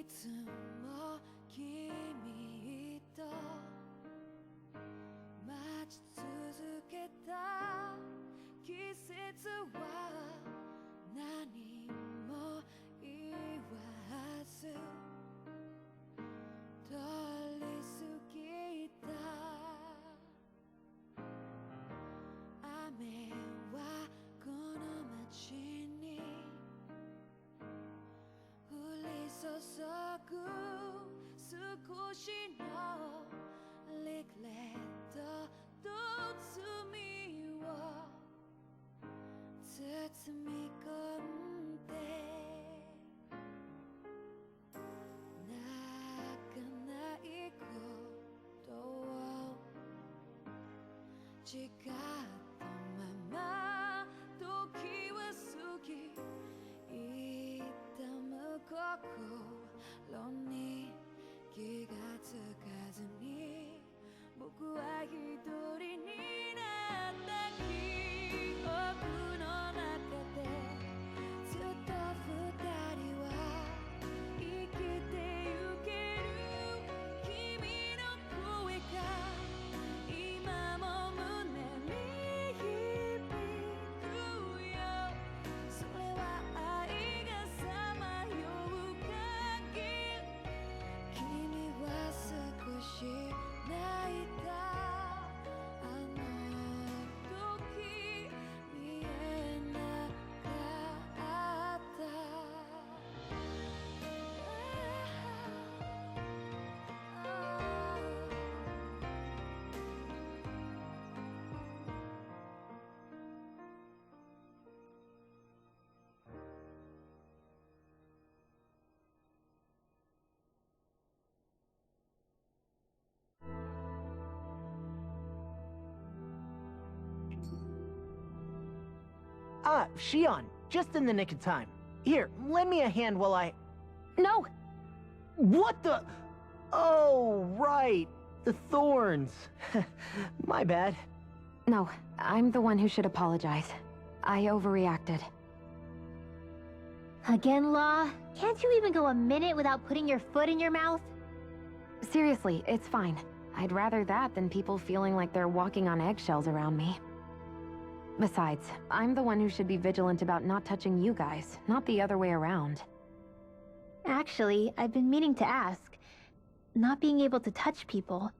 つも君と待ち続けた季節は何も言わず通り過ぎた雨はこの街に降り注ぐ少しのリグレットと罪を包み込んで泣かないことを誓ったまま時は過ぎ痛む心に気がつかずに僕は一人になった記憶の中でずっと二人は生きてゆける君の声が今も胸に響くよそれは愛がさまよう限り君は少し泣いたあの時見えなかったAh, Shion, just in the nick of time. Here, lend me a hand while I... No! What the... Oh, right. The thorns. My bad. No, I'm the one who should apologize. I overreacted. Again, Law? Can't you even go a minute without putting your foot in your mouth? Seriously, it's fine. I'd rather that than people feeling like they're walking on eggshells around me. Besides, I'm the one who should be vigilant about not touching you guys, not the other way around. Actually, I've been meaning to ask. Not being able to touch people.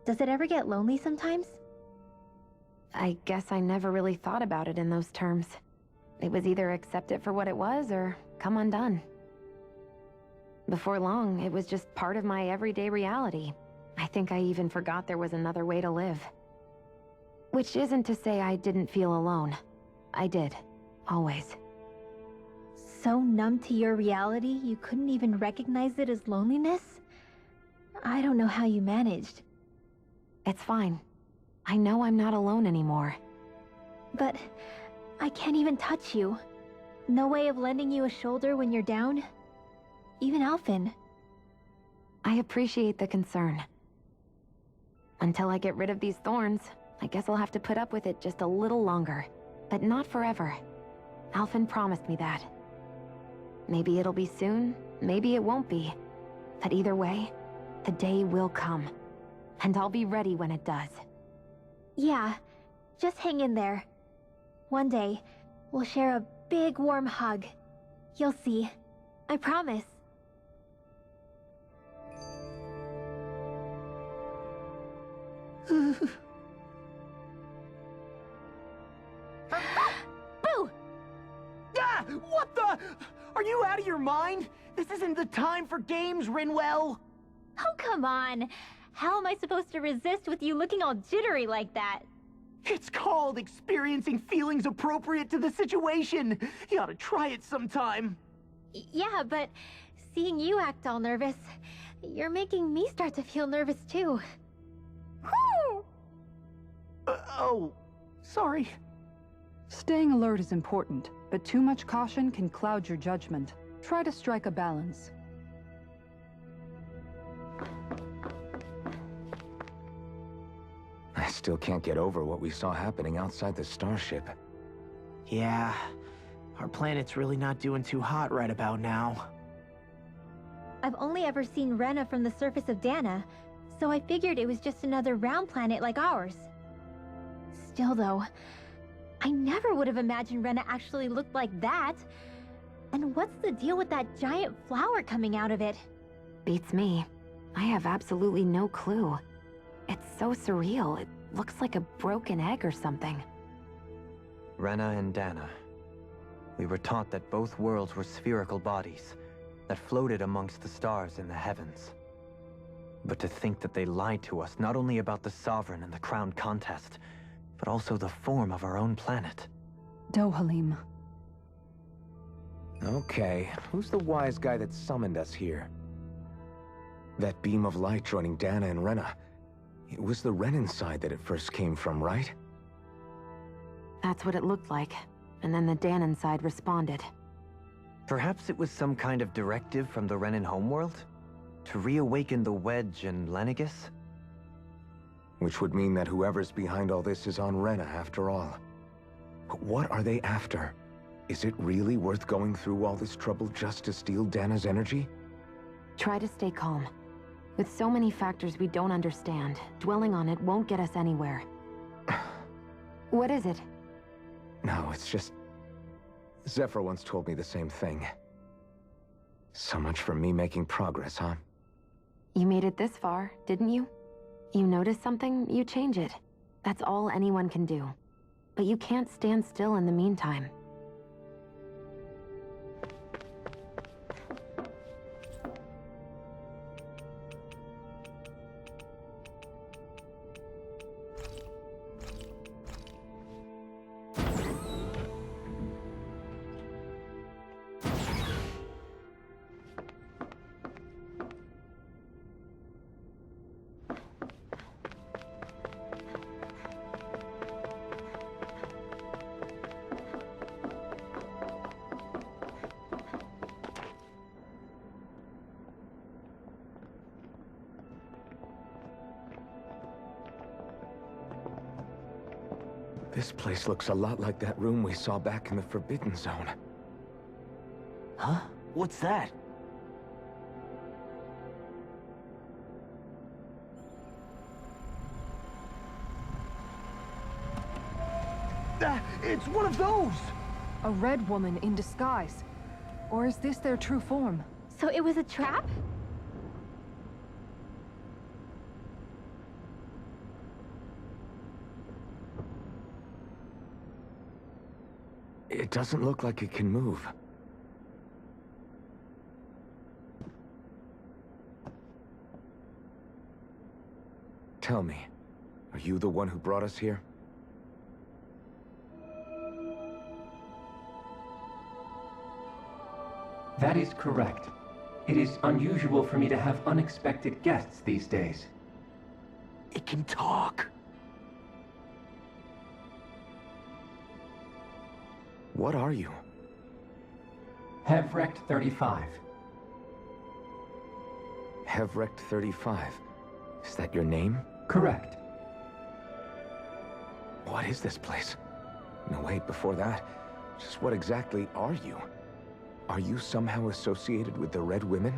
Does it ever get lonely sometimes? I guess I never really thought about it in those terms. It was either accept it for what it was or come undone. Before long, it was just part of my everyday reality. I think I even forgot there was another way to live. Which isn't to say I didn't feel alone. I did. Always. So numb to your reality, you couldn't even recognize it as loneliness? I don't know how you managed. It's fine. I know I'm not alone anymore. But I can't even touch you. No way of lending you a shoulder when you're down? Even Alphen. I appreciate the concern. Until I get rid of these thorns, I guess I'll have to put up with it just a little longer. But not forever. Alphen promised me that. Maybe it'll be soon, maybe it won't be. But either way, the day will come. And I'll be ready when it does. Yeah, just hang in there. One day, we'll share a big warm hug. You'll see. I promise. Boo! Ah! What the... Are you out of your mind? This isn't the time for games, Rinwell! Oh, come on. How am I supposed to resist with you looking all jittery like that? It's called experiencing feelings appropriate to the situation. You ought to try it sometime. Yeah, but seeing you act all nervous, you're making me start to feel nervous too. Oh, sorry. Staying alert is important, but too much caution can cloud your judgment. Try to strike a balance. I still can't get over what we saw happening outside the starship. Yeah, our planet's really not doing too hot right about now. I've only ever seen Rena from the surface of Dana, so I figured it was just another round planet like ours. Still though, I never would have imagined Rena actually looked like that. And what's the deal with that giant flower coming out of it? Beats me. I have absolutely no clue. It's so surreal. It looks like a broken egg or something. Rena and Dana. We were taught that both worlds were spherical bodies that floated amongst the stars in the heavens. But to think that they lied to us not only about the Sovereign and the Crown contest, but also the form of our own planet. Dohalim. Okay, who's the wise guy that summoned us here? That beam of light joining Dana and Rena. It was the Renan side that it first came from, right? That's what it looked like. And then the Danon side responded. Perhaps it was some kind of directive from the Renan homeworld? To reawaken the Wedge and Lenegis? Which would mean that whoever's behind all this is on Rena after all. But what are they after? Is it really worth going through all this trouble just to steal Dana's energy? Try to stay calm. With so many factors we don't understand, dwelling on it won't get us anywhere. What is it? No, it's just... Zephyr once told me the same thing. So much for me making progress, huh? You made it this far, didn't you? You notice something, you change it. That's all anyone can do. But you can't stand still in the meantime. This place looks a lot like that room we saw back in the Forbidden Zone. Huh? What's that? It's one of those! A red woman in disguise. Or is this their true form? So it was a trap? It doesn't look like it can move. Tell me, are you the one who brought us here? That is correct. It is unusual for me to have unexpected guests these days. It can talk. What are you? Hevrect 35. Hevrect 35. Is that your name? Correct. What is this place? No, wait, before that, just what exactly are you? Are you somehow associated with the Red Women?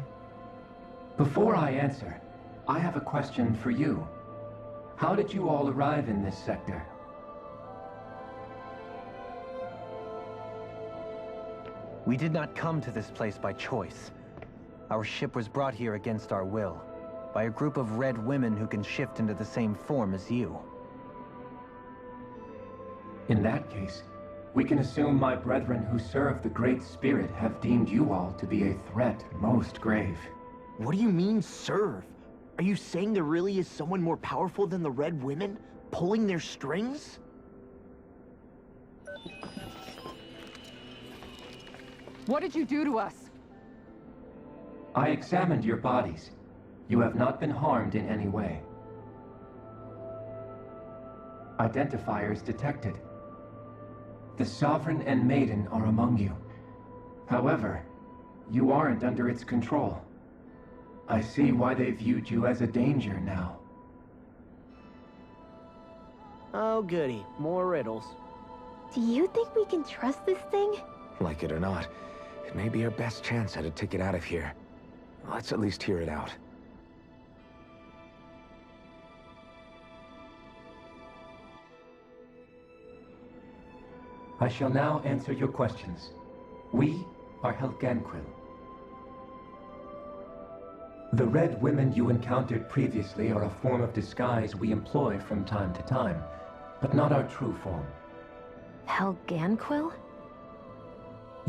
Before I answer, I have a question for you. How did you all arrive in this sector? We did not come to this place by choice. Our ship was brought here against our will, by a group of red women who can shift into the same form as you. In that case, we can assume my brethren who serve the Great Spirit have deemed you all to be a threat most grave. What do you mean, serve? Are you saying there really is someone more powerful than the Red Women, pulling their strings? What did you do to us? I examined your bodies. You have not been harmed in any way. Identifiers detected. The Sovereign and Maiden are among you. However, you aren't under its control. I see why they viewed you as a danger now. Oh goody, more riddles. Do you think we can trust this thing? Like it or not, it may be our best chance at a ticket out of here. Let's at least hear it out. I shall now answer your questions. We are Helganquil. The red women you encountered previously are a form of disguise we employ from time to time, but not our true form. Helganquil?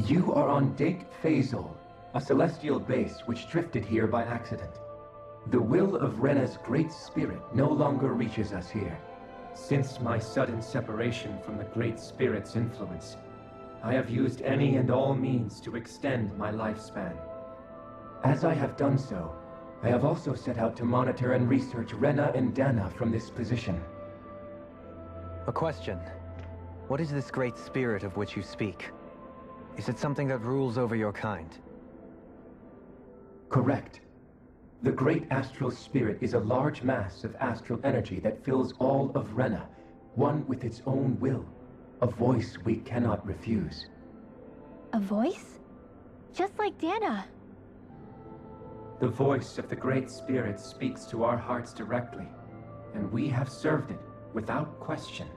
You are on Dake Phasol, a celestial base which drifted here by accident. The will of Rena's great spirit no longer reaches us here. Since my sudden separation from the Great Spirit's influence, I have used any and all means to extend my lifespan. As I have done so, I have also set out to monitor and research Rena and Dana from this position. A question. What is this Great Spirit of which you speak? Is it something that rules over your kind? Correct. The Great Astral Spirit is a large mass of astral energy that fills all of Rena, one with its own will, a voice we cannot refuse. A voice? Just like Dana. The voice of the Great Spirit speaks to our hearts directly, and we have served it without question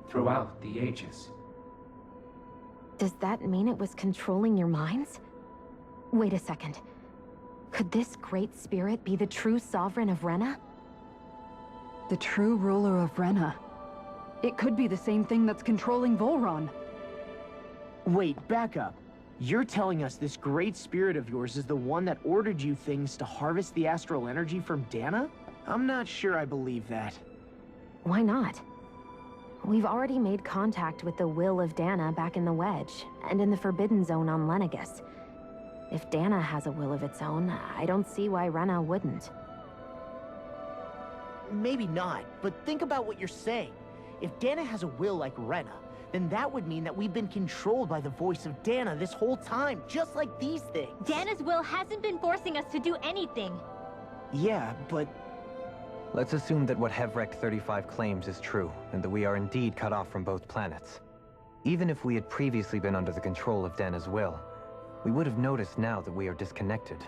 throughout the ages. Does that mean it was controlling your minds? Wait a second. Could this Great Spirit be the true sovereign of Rena? The true ruler of Rena. It could be the same thing that's controlling Volron. Wait, back up. You're telling us this great spirit of yours is the one that ordered you things to harvest the astral energy from Dana? I'm not sure I believe that. Why not? We've already made contact with the will of Dana back in the Wedge, and in the Forbidden Zone on Lenegus. If Dana has a will of its own, I don't see why Rena wouldn't. Maybe not, but think about what you're saying. If Dana has a will like Rena, then that would mean that we've been controlled by the voice of Dana this whole time, just like these things. Dana's will hasn't been forcing us to do anything. Yeah, but... Let's assume that what Hevrect 35 claims is true, and that we are indeed cut off from both planets. Even if we had previously been under the control of Dana's will, we would have noticed now that we are disconnected.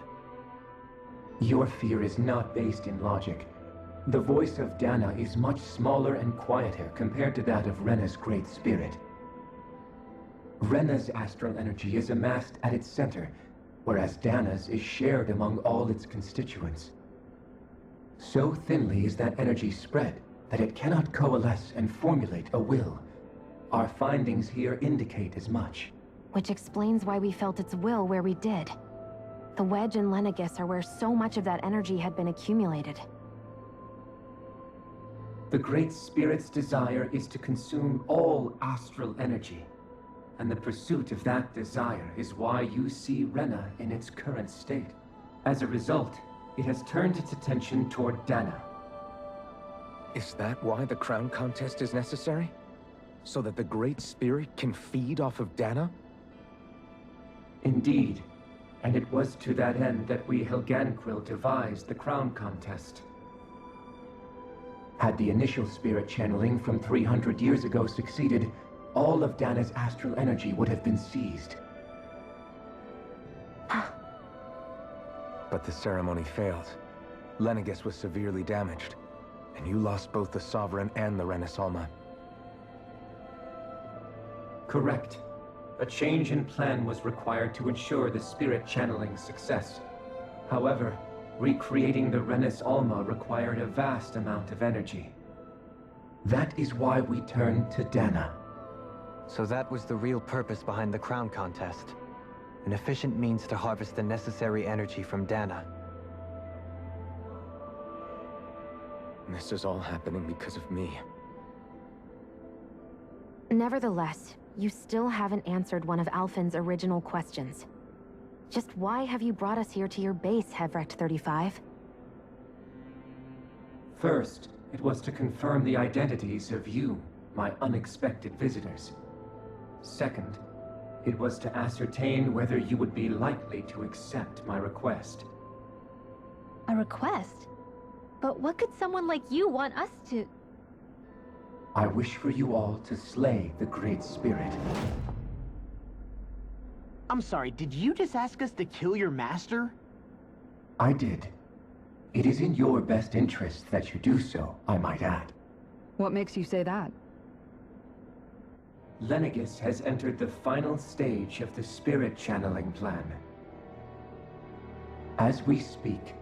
Your fear is not based in logic. The voice of Dana is much smaller and quieter compared to that of Rena's Great Spirit. Rena's astral energy is amassed at its center, whereas Dana's is shared among all its constituents. So thinly is that energy spread that it cannot coalesce and formulate a will. Our findings here indicate as much. Which explains why we felt its will where we did. The Wedge and Lenegus are where so much of that energy had been accumulated. The Great Spirit's desire is to consume all astral energy, and the pursuit of that desire is why you see Rena in its current state. As a result, it has turned its attention toward Dana. Is that why the crown contest is necessary? So that the Great Spirit can feed off of Dana? Indeed, and it was to that end that we Helganquil devised the crown contest. Had the initial spirit channeling from 300 years ago succeeded, all of Dana's astral energy would have been seized. But the ceremony failed. Lenegus was severely damaged, and you lost both the Sovereign and the Renasalma. Correct. A change in plan was required to ensure the spirit channeling success. However, recreating the Renis Alma required a vast amount of energy. That is why we turned to Dana. So that was the real purpose behind the crown contest. An efficient means to harvest the necessary energy from Dana. This is all happening because of me. Nevertheless, you still haven't answered one of Alphen's original questions. Just why have you brought us here to your base, Hevrect 35? First, it was to confirm the identities of you, my unexpected visitors. Second, it was to ascertain whether you would be likely to accept my request. A request? But what could someone like you want us to... I wish for you all to slay the Great Spirit. I'm sorry, did you just ask us to kill your master? I did. It is in your best interest that you do so, I might add. What makes you say that? Lenegis has entered the final stage of the spirit channeling plan. As we speak,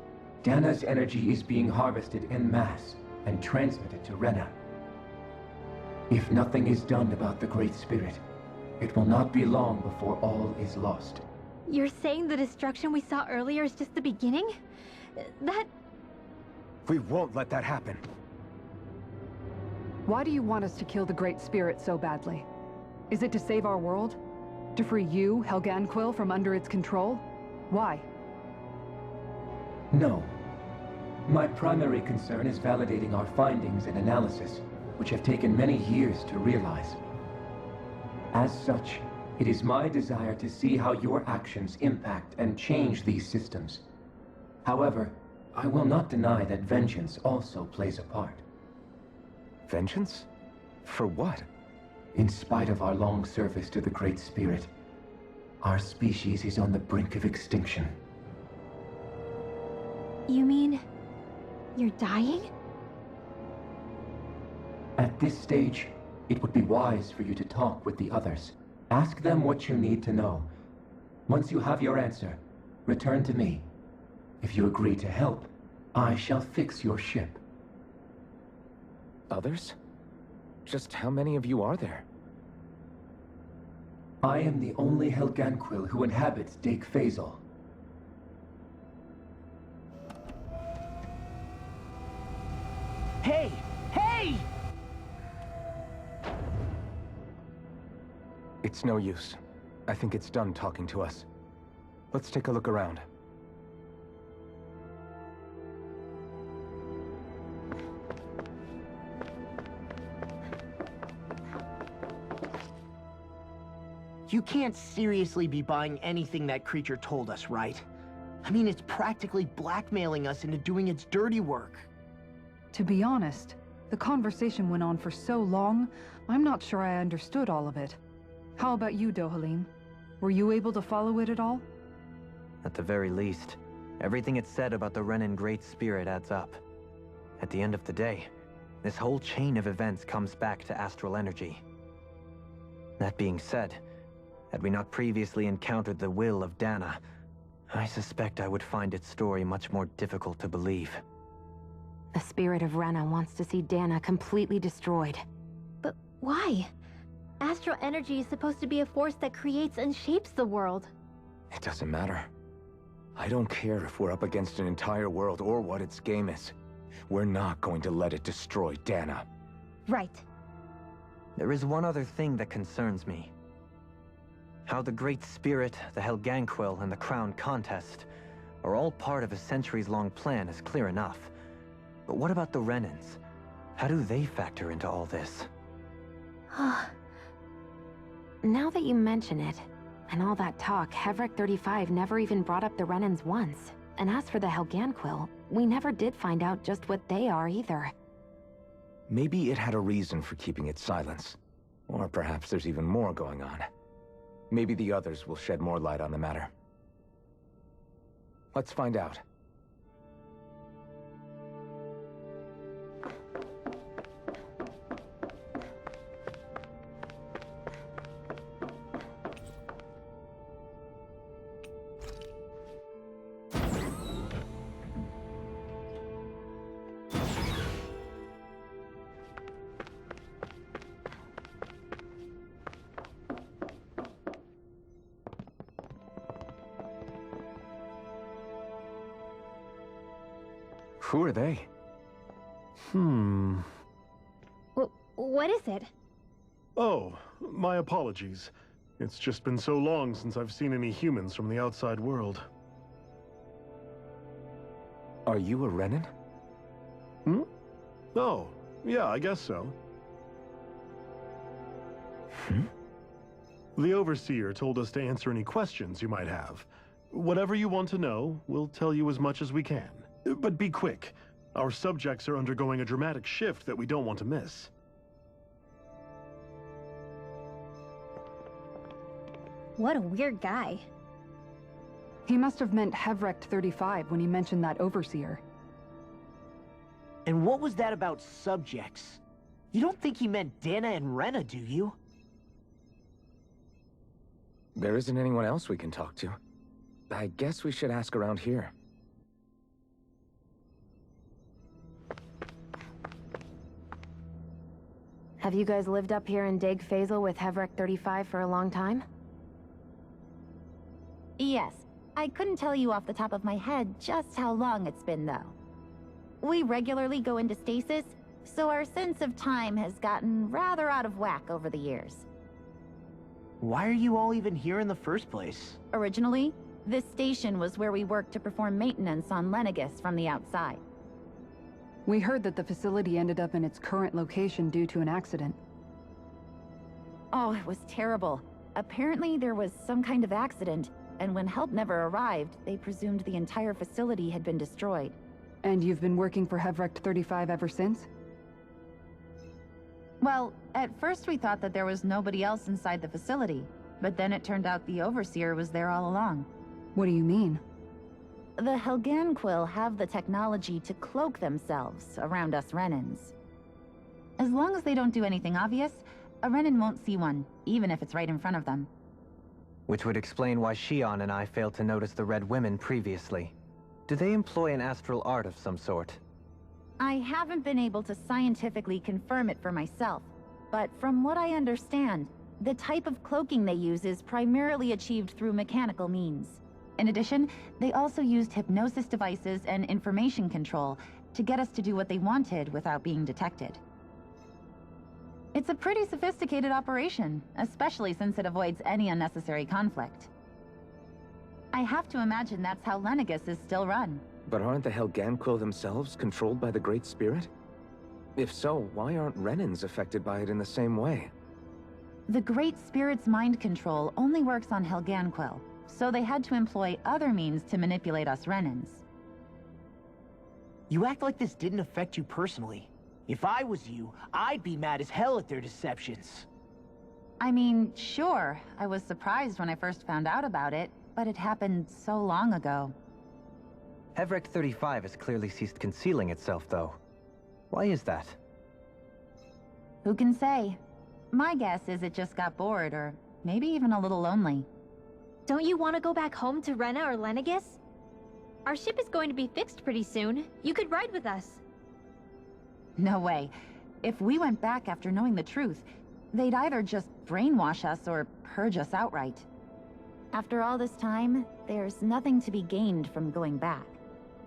Dana's energy is being harvested en masse and transmitted to Rena. If nothing is done about the Great Spirit, it will not be long before all is lost. You're saying the destruction we saw earlier is just the beginning? That... We won't let that happen. Why do you want us to kill the Great Spirit so badly? Is it to save our world? To free you, Helganquil, from under its control? Why? No. My primary concern is validating our findings and analysis, which have taken many years to realize. As such, it is my desire to see how your actions impact and change these systems. However, I will not deny that vengeance also plays a part. Vengeance? For what? In spite of our long service to the Great Spirit, our species is on the brink of extinction. You mean... you're dying? At this stage, it would be wise for you to talk with the others. Ask them what you need to know. Once you have your answer, return to me. If you agree to help, I shall fix your ship. Others? Just how many of you are there? I am the only Helganquil who inhabits Dake Phasal. Hey! Hey! It's no use. I think it's done talking to us. Let's take a look around. You can't seriously be buying anything that creature told us, right? I mean, it's practically blackmailing us into doing its dirty work. To be honest, the conversation went on for so long, I'm not sure I understood all of it. How about you, Dohalim? Were you able to follow it at all? At the very least, everything it said about the Renan Great Spirit adds up. At the end of the day, this whole chain of events comes back to astral energy. That being said, had we not previously encountered the will of Dana, I suspect I would find its story much more difficult to believe. The spirit of Rena wants to see Dana completely destroyed. But why? Astral energy is supposed to be a force that creates and shapes the world. It doesn't matter. I don't care if we're up against an entire world or what its game is. We're not going to let it destroy Dana. Right. There is one other thing that concerns me. How the Great Spirit, the Helganquil, and the Crown Contest are all part of a centuries-long plan is clear enough. But what about the Renans? How do they factor into all this? Now that you mention it, and all that talk, Hevric 35 never even brought up the Renans once. And as for the Helganquil, we never did find out just what they are either. Maybe it had a reason for keeping its silence. Or perhaps there's even more going on. Maybe the others will shed more light on the matter. Let's find out. Who are they? What is it? Oh, my apologies. It's just been so long since I've seen any humans from the outside world. Are you a Renan? Oh, yeah, I guess so. The Overseer told us to answer any questions you might have. Whatever you want to know, we'll tell you as much as we can. But be quick. Our subjects are undergoing a dramatic shift that we don't want to miss. What a weird guy. He must have meant Hevrect 35 when he mentioned that overseer. And what was that about subjects? You don't think he meant Dana and Rena, do you? There isn't anyone else we can talk to. I guess we should ask around here. Have you guys lived up here in Deg Faisal with Hevrect 35 for a long time? Yes. I couldn't tell you off the top of my head just how long it's been, though. We regularly go into stasis, so our sense of time has gotten rather out of whack over the years. Why are you all even here in the first place? Originally, this station was where we worked to perform maintenance on Lenegis from the outside. We heard that the facility ended up in its current location due to an accident. Oh, it was terrible. Apparently there was some kind of accident, and when help never arrived, they presumed the entire facility had been destroyed. And you've been working for Hevrect 35 ever since? Well, at first we thought that there was nobody else inside the facility, but then it turned out the Overseer was there all along. What do you mean? The Helganquil have the technology to cloak themselves around us Renans. As long as they don't do anything obvious, a Renan won't see one, even if it's right in front of them. Which would explain why Shion and I failed to notice the Red Women previously. Do they employ an astral art of some sort? I haven't been able to scientifically confirm it for myself, but from what I understand, the type of cloaking they use is primarily achieved through mechanical means. In addition, they also used hypnosis devices and information control to get us to do what they wanted without being detected. It's a pretty sophisticated operation, especially since it avoids any unnecessary conflict. I have to imagine that's how Lenegis is still run. But aren't the Helganquil themselves controlled by the Great Spirit? If so, why aren't Renans affected by it in the same way? The Great Spirit's mind control only works on Helganquil, so they had to employ other means to manipulate us Renans. You act like this didn't affect you personally. If I was you, I'd be mad as hell at their deceptions. I mean, sure, I was surprised when I first found out about it, but it happened so long ago. Hevrect 35 has clearly ceased concealing itself, though. Why is that? Who can say? My guess is it just got bored, or maybe even a little lonely. Don't you want to go back home to Rena or Lenegis? Our ship is going to be fixed pretty soon. You could ride with us. No way. If we went back after knowing the truth, they'd either just brainwash us or purge us outright. After all this time, there's nothing to be gained from going back.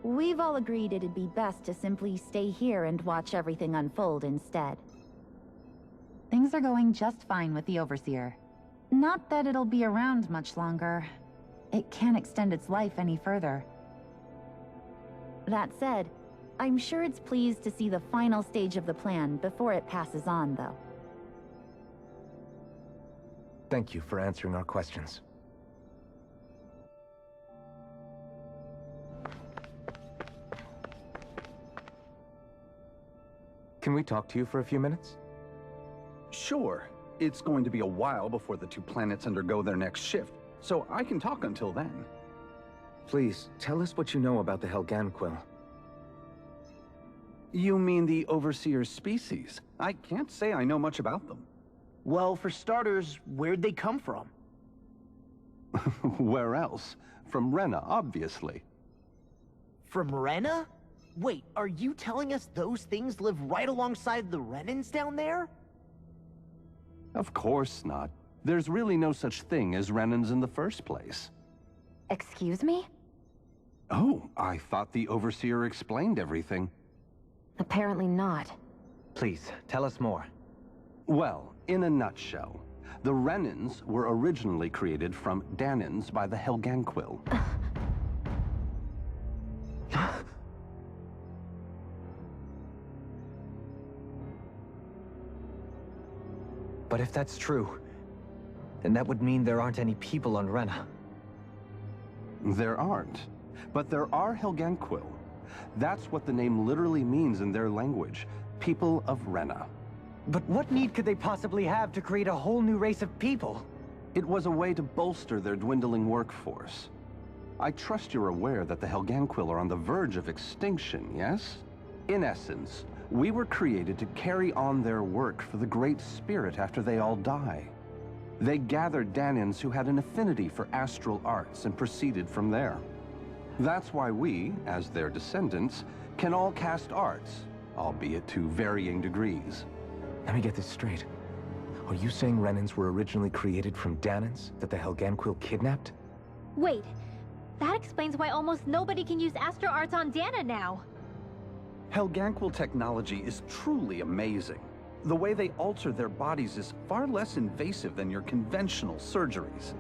We've all agreed it'd be best to simply stay here and watch everything unfold instead. Things are going just fine with the Overseer. Not that it'll be around much longer. It can't extend its life any further. That said, I'm sure it's pleased to see the final stage of the plan before it passes on, though. Thank you for answering our questions. Can we talk to you for a few minutes? Sure. It's going to be a while before the two planets undergo their next shift, so I can talk until then. Please, tell us what you know about the Helganquil. You mean the Overseer's species? I can't say I know much about them. Well, for starters, where'd they come from? Where else? From Rena, obviously. From Rena? Wait, are you telling us those things live right alongside the Renans down there? Of course not. There's really no such thing as Renans in the first place. Excuse me? Oh, I thought the Overseer explained everything. Apparently not. Please, tell us more. Well, in a nutshell, the Renans were originally created from Danans by the Helganquil. But if that's true, then that would mean there aren't any people on Rena. There aren't. But there are Helganquil. That's what the name literally means in their language. People of Rena. But what need could they possibly have to create a whole new race of people? It was a way to bolster their dwindling workforce. I trust you're aware that the Helganquil are on the verge of extinction, yes? In essence, we were created to carry on their work for the Great Spirit after they all die. They gathered Danans who had an affinity for astral arts and proceeded from there. That's why we, as their descendants, can all cast arts, albeit to varying degrees. Let me get this straight. Are you saying Renans were originally created from Danans that the Helganquil kidnapped? Wait, that explains why almost nobody can use astral arts on Dana now. Helganquil technology is truly amazing. The way they alter their bodies is far less invasive than your conventional surgeries.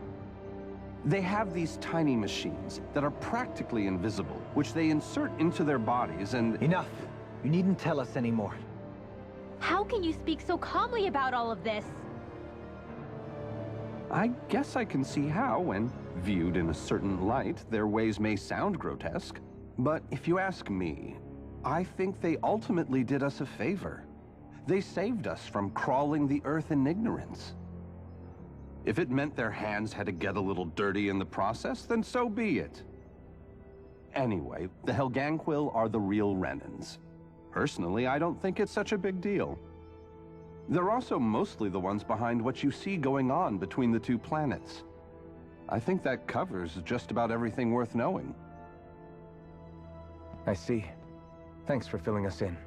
They have these tiny machines that are practically invisible, which they insert into their bodies and— Enough! You needn't tell us anymore. How can you speak so calmly about all of this? I guess I can see how, when viewed in a certain light, their ways may sound grotesque. But if you ask me, I think they ultimately did us a favor. They saved us from crawling the earth in ignorance. If it meant their hands had to get a little dirty in the process, then so be it. Anyway, the Helganquil are the real Renans. Personally, I don't think it's such a big deal. They're also mostly the ones behind what you see going on between the two planets. I think that covers just about everything worth knowing. I see. Thanks for filling us in.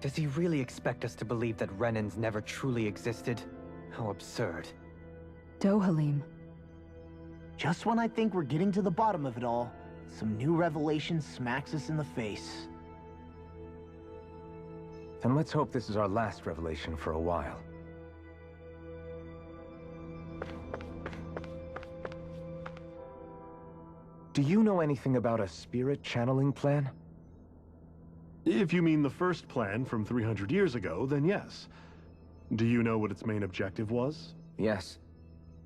Does he really expect us to believe that Renans never truly existed? How absurd. Dohalim. Just when I think we're getting to the bottom of it all, some new revelation smacks us in the face. Then let's hope this is our last revelation for a while. Do you know anything about a spirit channeling plan? If you mean the first plan from 300 years ago, then yes. Do you know what its main objective was? Yes.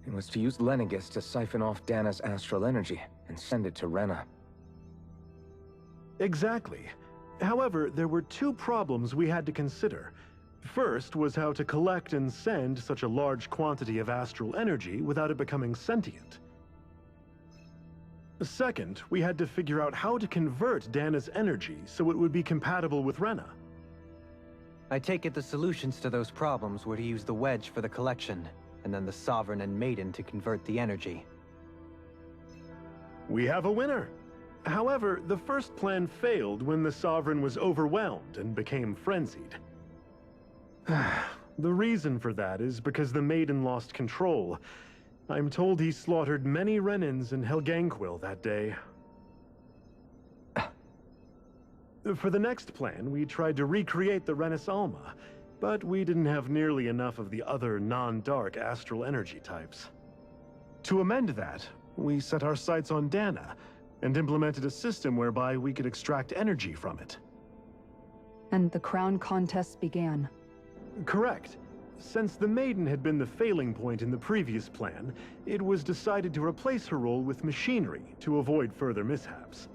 It was to use Lenegis to siphon off Dana's astral energy and send it to Rena. Exactly. However, there were two problems we had to consider. First was how to collect and send such a large quantity of astral energy without it becoming sentient. Second, we had to figure out how to convert Dana's energy so it would be compatible with Rena. I take it the solutions to those problems were to use the wedge for the collection, and then the Sovereign and Maiden to convert the energy. We have a winner! However, the first plan failed when the Sovereign was overwhelmed and became frenzied. The reason for that is because the Maiden lost control. I'm told he slaughtered many Renans and Helganquil that day. For the next plan, we tried to recreate the Renis Alma, but we didn't have nearly enough of the other non-dark astral energy types. To amend that, we set our sights on Dana, and implemented a system whereby we could extract energy from it. And the crown contest began. Correct. Since the Maiden had been the failing point in the previous plan, it was decided to replace her role with machinery to avoid further mishaps.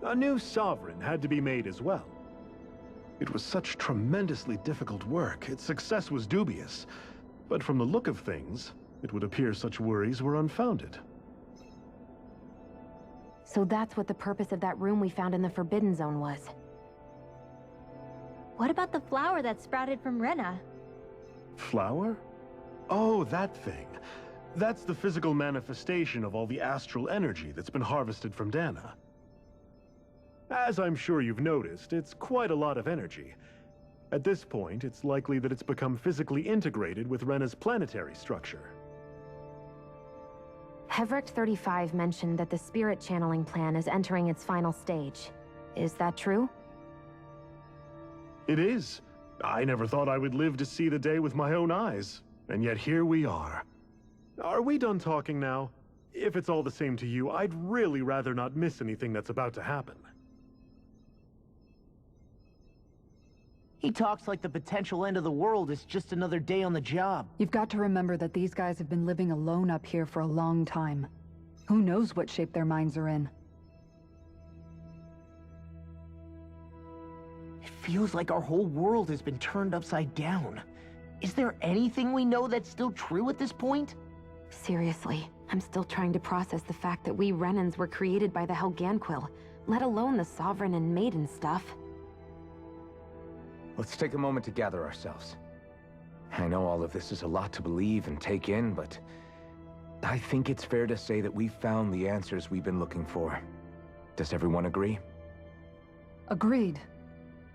A new Sovereign had to be made as well. It was such tremendously difficult work, its success was dubious. But from the look of things, it would appear such worries were unfounded. So that's what the purpose of that room we found in the Forbidden Zone was. What about the flower that sprouted from Rena? Flower? Oh, that thing. That's the physical manifestation of all the astral energy that's been harvested from Dana. As I'm sure you've noticed, it's quite a lot of energy. At this point, it's likely that it's become physically integrated with Rena's planetary structure. Hevrecht 35 mentioned that the spirit channeling plan is entering its final stage. Is that true? It is. I never thought I would live to see the day with my own eyes, and yet here we are. Are we done talking now? If it's all the same to you, I'd really rather not miss anything that's about to happen. He talks like the potential end of the world is just another day on the job. You've got to remember that these guys have been living alone up here for a long time. Who knows what shape their minds are in? It feels like our whole world has been turned upside down. Is there anything we know that's still true at this point? Seriously, I'm still trying to process the fact that we Renans were created by the Helganquil, let alone the Sovereign and Maiden stuff. Let's take a moment to gather ourselves. I know all of this is a lot to believe and take in, but I think it's fair to say that we've found the answers we've been looking for. Does everyone agree? Agreed.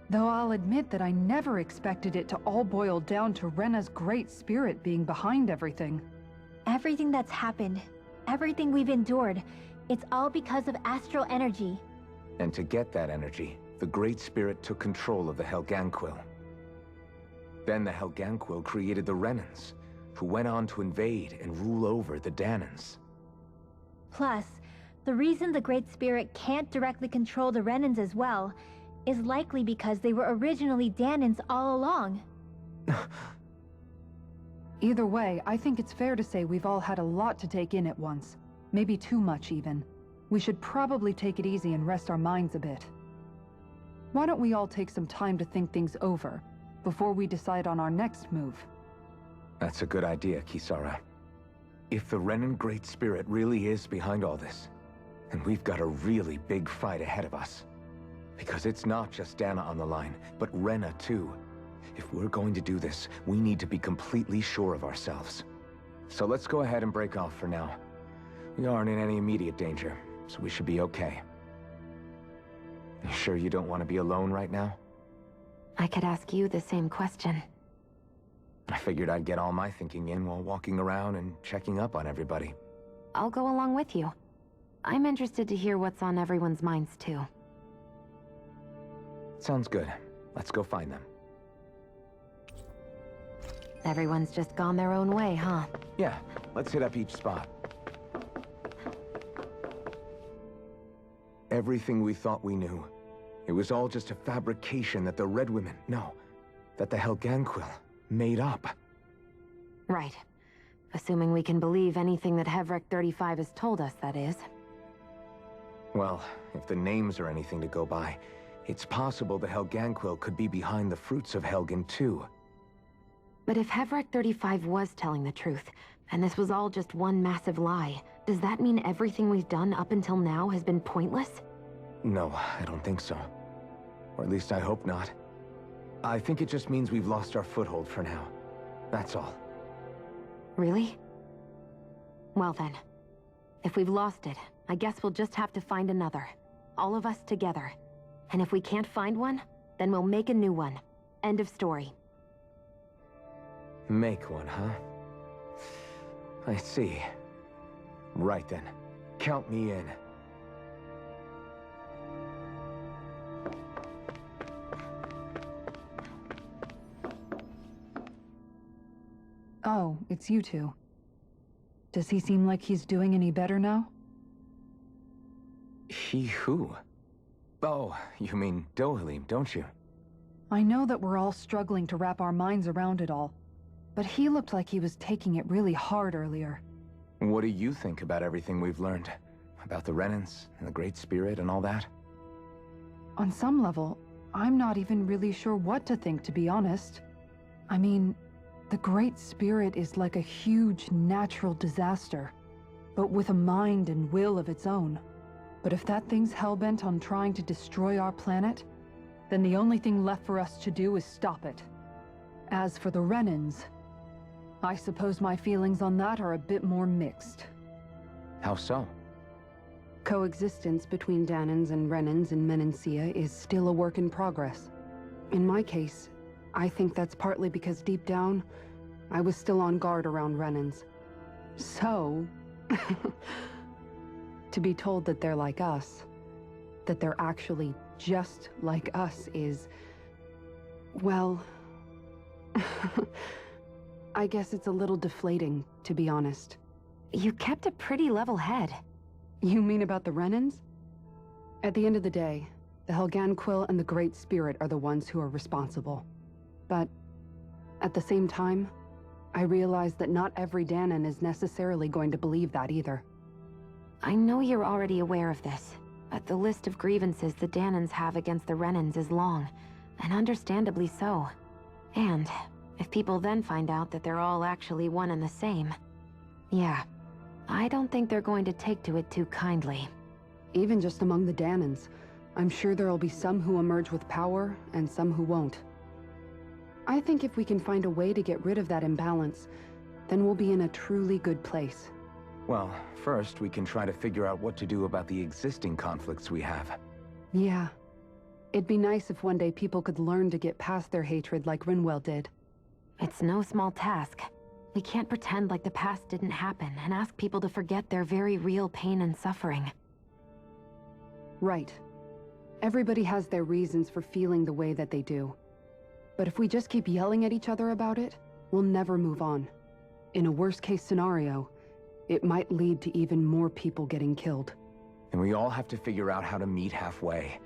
Though I'll admit that I never expected it to all boil down to Rena's great spirit being behind everything. Everything that's happened, everything we've endured, it's all because of astral energy. And to get that energy, the Great Spirit took control of the Helganquil. Then the Helganquil created the Renans, who went on to invade and rule over the Danans. Plus, the reason the Great Spirit can't directly control the Renans as well is likely because they were originally Danans all along. Either way, I think it's fair to say we've all had a lot to take in at once. Maybe too much, even. We should probably take it easy and rest our minds a bit. Why don't we all take some time to think things over, before we decide on our next move? That's a good idea, Kisara. If the Renan Great Spirit really is behind all this, then we've got a really big fight ahead of us. Because it's not just Dana on the line, but Rena too. If we're going to do this, we need to be completely sure of ourselves. So let's go ahead and break off for now. We aren't in any immediate danger, so we should be okay. You sure you don't want to be alone right now? I could ask you the same question. I figured I'd get all my thinking in while walking around and checking up on everybody. I'll go along with you. I'm interested to hear what's on everyone's minds too. Sounds good. Let's go find them. Everyone's just gone their own way, huh? Yeah, let's hit up each spot. Everything we thought we knew, it was all just a fabrication that the Red Women, no, that the Helganquil made up. Right. Assuming we can believe anything that Hevrek 35 has told us, that is. Well, if the names are anything to go by, it's possible the Helganquil could be behind the fruits of Helgen too. But if Hevrek 35 was telling the truth, and this was all just one massive lie, does that mean everything we've done up until now has been pointless? No, I don't think so. Or at least I hope not. I think it just means we've lost our foothold for now. That's all. Really? Well then, if we've lost it, I guess we'll just have to find another. All of us together. And if we can't find one, then we'll make a new one. End of story. Make one, huh? I see. Right then. Count me in. Oh, it's you two. Does he seem like he's doing any better now? He who? Oh, you mean Dohalim, don't you? I know that we're all struggling to wrap our minds around it all, but he looked like he was taking it really hard earlier. What do you think about everything we've learned? About the Renans, and the Great Spirit, and all that? On some level, I'm not even really sure what to think, to be honest. I mean, the Great Spirit is like a huge natural disaster, but with a mind and will of its own. But if that thing's hellbent on trying to destroy our planet, then the only thing left for us to do is stop it. As for the Renans, I suppose my feelings on that are a bit more mixed. How so? Coexistence between Danans and Renans in Menancia is still a work in progress. In my case, I think that's partly because deep down, I was still on guard around Renans. So, to be told that they're like us, that they're actually just like us is, well, I guess it's a little deflating, to be honest. You kept a pretty level head. You mean about the Renans? At the end of the day, the Helganquil and the Great Spirit are the ones who are responsible. But at the same time, I realize that not every Danan is necessarily going to believe that either. I know you're already aware of this, but the list of grievances the Danans have against the Renans is long, and understandably so. And If people then find out that they're all actually one and the same, yeah, I don't think they're going to take to it too kindly. Even just among the Danans, I'm sure there'll be some who emerge with power and some who won't. I think if we can find a way to get rid of that imbalance, then we'll be in a truly good place. Well, first we can try to figure out what to do about the existing conflicts we have. Yeah. It'd be nice if one day people could learn to get past their hatred like Rinwell did. It's no small task. We can't pretend like the past didn't happen and ask people to forget their very real pain and suffering. Right. Everybody has their reasons for feeling the way that they do. But if we just keep yelling at each other about it, we'll never move on. In a worst-case scenario, it might lead to even more people getting killed. And we all have to figure out how to meet halfway.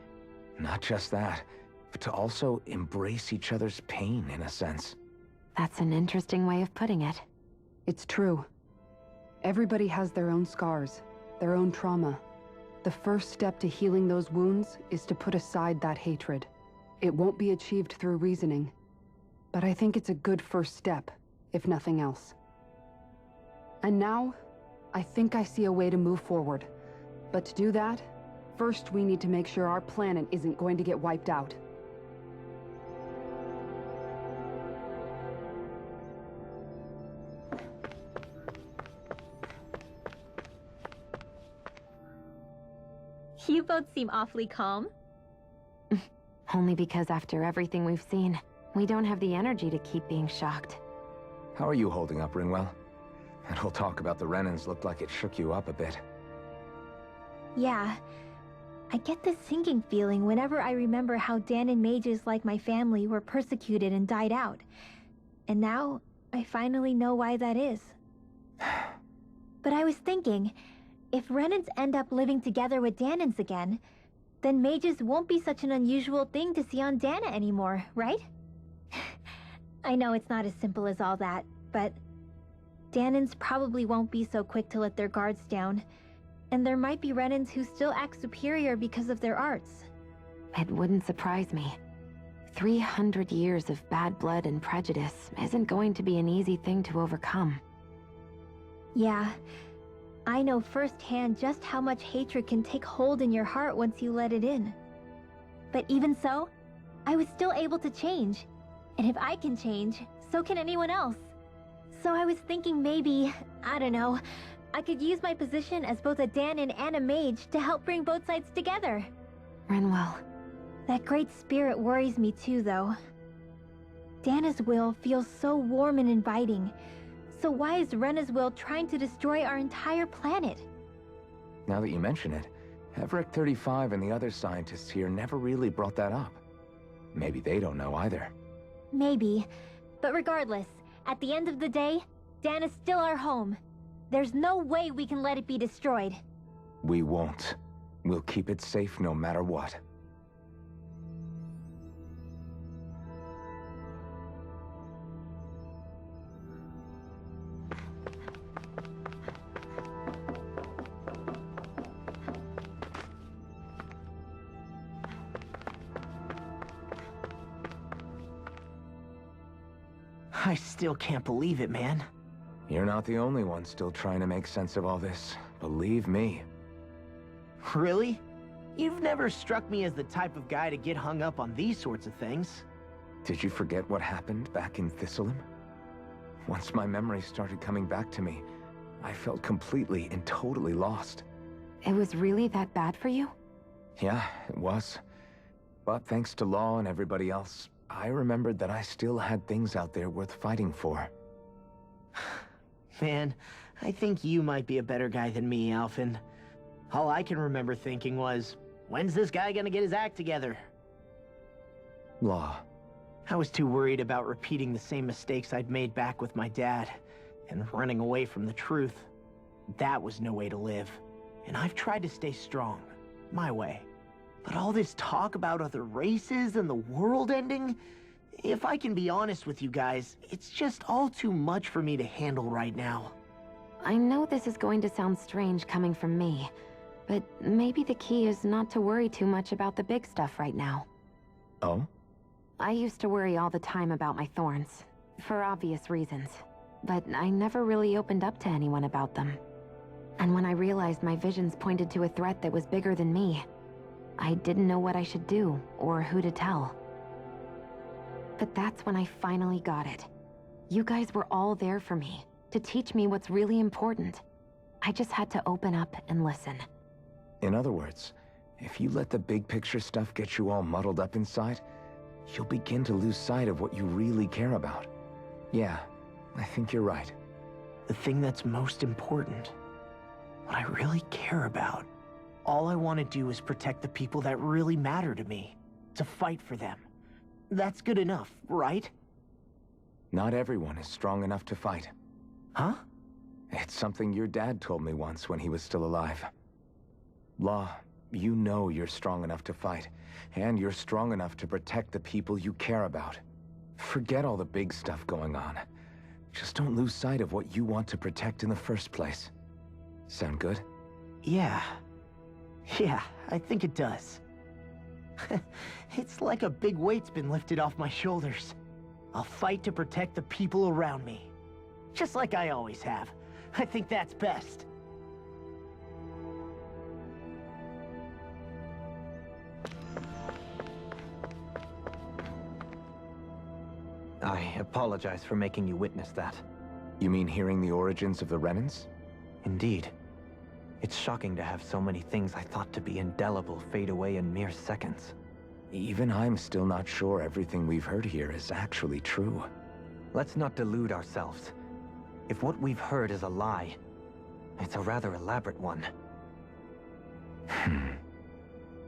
Not just that, but to also embrace each other's pain, in a sense. That's an interesting way of putting it. It's true. Everybody has their own scars, their own trauma. The first step to healing those wounds is to put aside that hatred. It won't be achieved through reasoning, but I think it's a good first step, if nothing else. And now, I think I see a way to move forward. But to do that, first we need to make sure our planet isn't going to get wiped out. You both seem awfully calm. Only because after everything we've seen, we don't have the energy to keep being shocked. How are you holding up, Rinwell? That whole talk about the Renans looked like it shook you up a bit. Yeah. I get this sinking feeling whenever I remember how Danan mages like my family were persecuted and died out. And now, I finally know why that is. But I was thinking, if Renans end up living together with Danans again, then mages won't be such an unusual thing to see on Dana anymore, right? I know it's not as simple as all that, but Danans probably won't be so quick to let their guards down, and there might be Renans who still act superior because of their arts. It wouldn't surprise me. 300 years of bad blood and prejudice isn't going to be an easy thing to overcome. Yeah. I know firsthand just how much hatred can take hold in your heart once you let it in. But even so, I was still able to change. And if I can change, so can anyone else. So I was thinking maybe, I don't know, I could use my position as both a Danan and a mage to help bring both sides together. Rinwell. That great spirit worries me too, though. Dana's will feels so warm and inviting. So why is Rena's will trying to destroy our entire planet? Now that you mention it, Everett 35 and the other scientists here never really brought that up. Maybe they don't know either. Maybe. But regardless, at the end of the day, Dana's still our home. There's no way we can let it be destroyed. We won't. We'll keep it safe no matter what. I still can't believe it, man. You're not the only one still trying to make sense of all this. Believe me. Really? You've never struck me as the type of guy to get hung up on these sorts of things. Did you forget what happened back in Thistleum? Once my memory started coming back to me, I felt completely and totally lost. It was really that bad for you? Yeah, it was. But thanks to Law and everybody else, I remembered that I still had things out there worth fighting for. Man, I think you might be a better guy than me, Alphen. All I can remember thinking was, when's this guy gonna get his act together? Law. I was too worried about repeating the same mistakes I'd made back with my dad, and running away from the truth. That was no way to live. And I've tried to stay strong, my way. But all this talk about other races and the world ending, if I can be honest with you guys, it's just all too much for me to handle right now. I know this is going to sound strange coming from me, but maybe the key is not to worry too much about the big stuff right now. Oh? I used to worry all the time about my thorns. for obvious reasons. But I never really opened up to anyone about them. And when I realized my visions pointed to a threat that was bigger than me, I didn't know what I should do or who to tell. But that's when I finally got it. You guys were all there for me, to teach me what's really important. I just had to open up and listen. In other words, if you let the big picture stuff get you all muddled up inside, you'll begin to lose sight of what you really care about. Yeah, I think you're right. The thing that's most important, what I really care about, all I want to do is protect the people that really matter to me, to fight for them. That's good enough, right? Not everyone is strong enough to fight. Huh? It's something your dad told me once when he was still alive. Law, you know you're strong enough to fight, and you're strong enough to protect the people you care about. Forget all the big stuff going on. Just don't lose sight of what you want to protect in the first place. Sound good? Yeah. Yeah, I think it does. It's like a big weight's been lifted off my shoulders. I'll fight to protect the people around me. Just like I always have. I think that's best. I apologize for making you witness that. You mean hearing the origins of the Renans? Indeed. It's shocking to have so many things I thought to be indelible fade away in mere seconds. Even I'm still not sure everything we've heard here is actually true. Let's not delude ourselves. If what we've heard is a lie, it's a rather elaborate one.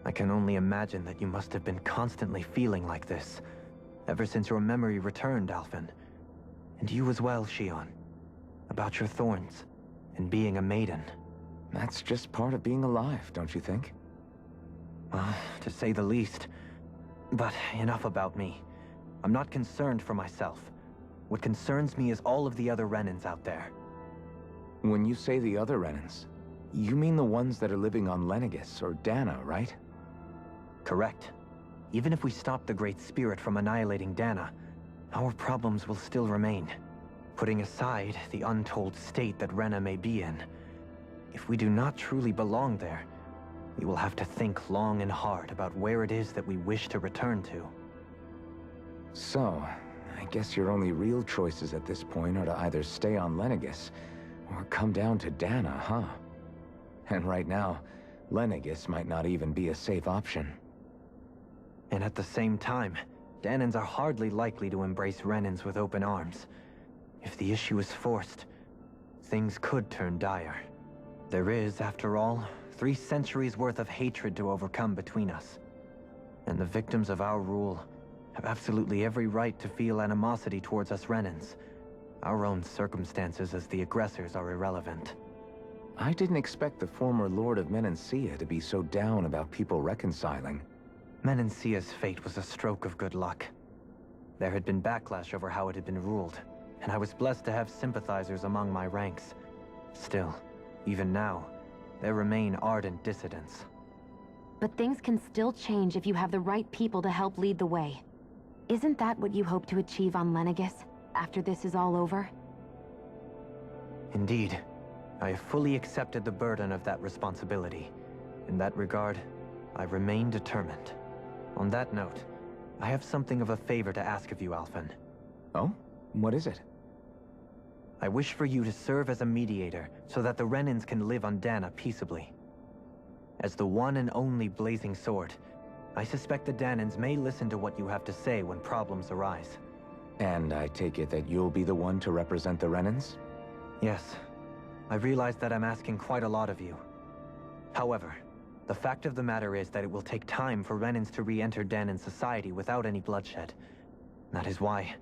I can only imagine that you must have been constantly feeling like this, ever since your memory returned, Alphen. And you as well, Shion. About your thorns, and being a maiden. That's just part of being alive, don't you think? Well, to say the least. But enough about me. I'm not concerned for myself. What concerns me is all of the other Renans out there. When you say the other Renans, you mean the ones that are living on Lenegis or Dana, right? Correct. Even if we stop the Great Spirit from annihilating Dana, our problems will still remain. Putting aside the untold state that Rena may be in, if we do not truly belong there, we will have to think long and hard about where it is that we wish to return to. So, I guess your only real choices at this point are to either stay on Lenegis, or come down to Dana, huh? And right now, Lenegis might not even be a safe option. And at the same time, Danans are hardly likely to embrace Renans with open arms. If the issue is forced, things could turn dire. There is, after all, 3 centuries worth of hatred to overcome between us. And the victims of our rule have absolutely every right to feel animosity towards us Renans. Our own circumstances as the aggressors are irrelevant. I didn't expect the former Lord of Menancia to be so down about people reconciling. Menancia's fate was a stroke of good luck. There had been backlash over how it had been ruled, and I was blessed to have sympathizers among my ranks. Still, even now, there remain ardent dissidents. But things can still change if you have the right people to help lead the way. Isn't that what you hope to achieve on Lenegis, after this is all over? Indeed. I have fully accepted the burden of that responsibility. In that regard, I remain determined. On that note, I have something of a favor to ask of you, Alphen. Oh? What is it? I wish for you to serve as a mediator so that the Renans can live on Dana peaceably. As the one and only Blazing Sword, I suspect the Danans may listen to what you have to say when problems arise. And I take it that you'll be the one to represent the Renans? Yes. I realize that I'm asking quite a lot of you. However, the fact of the matter is that it will take time for Renans to re-enter Danan society without any bloodshed. That is why...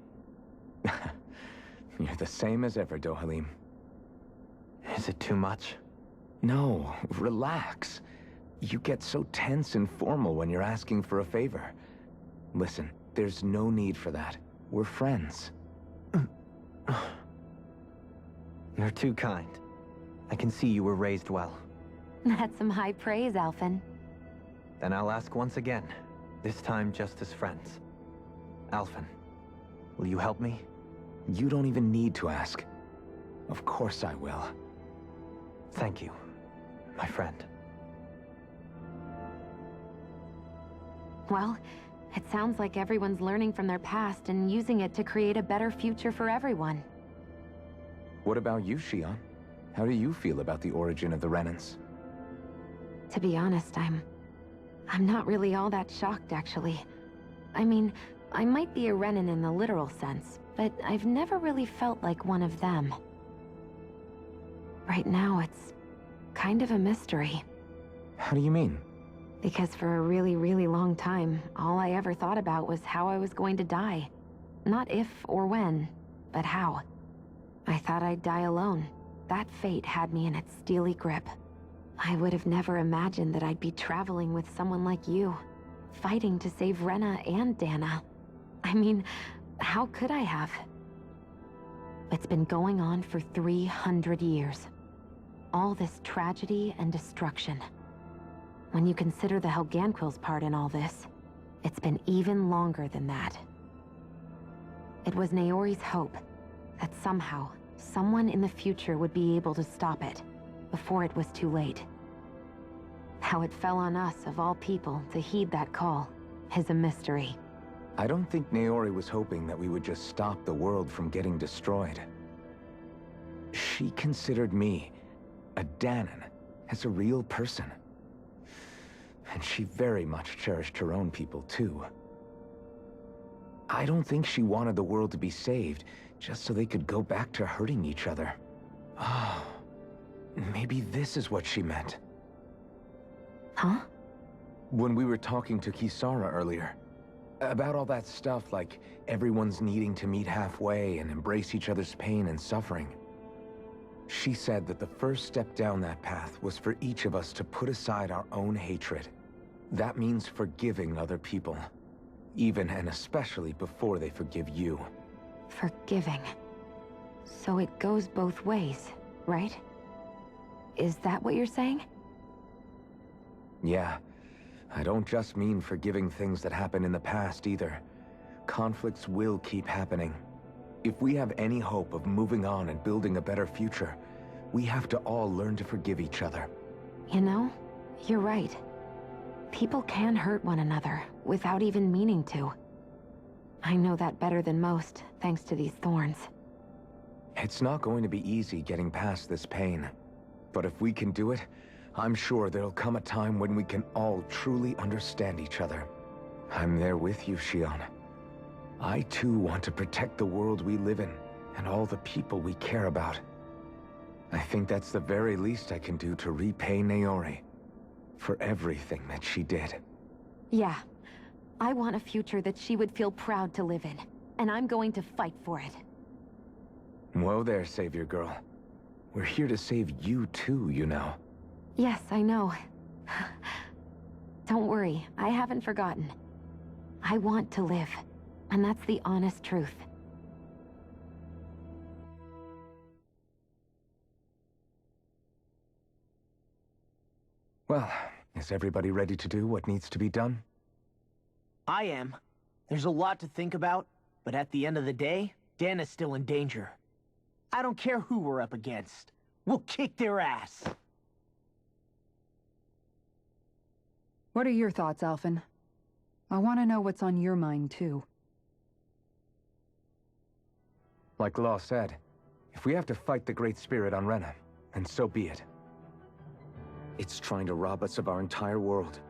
You're the same as ever, Dohalim. Is it too much? No, relax. You get so tense and formal when you're asking for a favor. Listen, there's no need for that. We're friends. You're too kind. I can see you were raised well. That's some high praise, Alphen. Then I'll ask once again, this time just as friends. Alphen, will you help me? You don't even need to ask. Of course I will. Thank you, my friend. Well, it sounds like everyone's learning from their past and using it to create a better future for everyone. What about you, Shion? How do you feel about the origin of the Renans? To be honest, I'm not really all that shocked, actually. I mean, I might be a Renan in the literal sense, but I've never really felt like one of them. Right now, it's kind of a mystery. How do you mean? Because for a really, really long time, all I ever thought about was how I was going to die. Not if or when, but how. I thought I'd die alone. That fate had me in its steely grip. I would have never imagined that I'd be traveling with someone like you, fighting to save Rena and Dana. I mean, how could I have? It's been going on for 300 years. All this tragedy and destruction. When you consider the Helganquil's part in all this, it's been even longer than that. It was Naori's hope that somehow, someone in the future would be able to stop it, before it was too late. How it fell on us, of all people, to heed that call, is a mystery. I don't think Naori was hoping that we would just stop the world from getting destroyed. She considered me, a Danan, as a real person. And she very much cherished her own people, too. I don't think she wanted the world to be saved, just so they could go back to hurting each other. Oh, maybe this is what she meant. Huh? When we were talking to Kisara earlier, about all that stuff like everyone's needing to meet halfway and embrace each other's pain and suffering. She said that the first step down that path was for each of us to put aside our own hatred. That means forgiving other people, even and especially before they forgive you. Forgiving. So it goes both ways, right? Is that what you're saying? Yeah. I don't just mean forgiving things that happened in the past either. Conflicts will keep happening. If we have any hope of moving on and building a better future, we have to all learn to forgive each other. You know, you're right. People can hurt one another without even meaning to. I know that better than most, thanks to these thorns. It's not going to be easy getting past this pain. But if we can do it, I'm sure there'll come a time when we can all truly understand each other. I'm there with you, Shion. I too want to protect the world we live in, and all the people we care about. I think that's the very least I can do to repay Naori for everything that she did. Yeah. I want a future that she would feel proud to live in, and I'm going to fight for it. Whoa there, Savior Girl. We're here to save you too, you know. Yes, I know. Don't worry, I haven't forgotten. I want to live, and that's the honest truth. Well, is everybody ready to do what needs to be done? I am. There's a lot to think about, but at the end of the day, Dan is still in danger. I don't care who we're up against. We'll kick their ass. What are your thoughts, Alphen? I want to know what's on your mind, too. Like Law said, if we have to fight the Great Spirit on Rena, then so be it. It's trying to rob us of our entire world.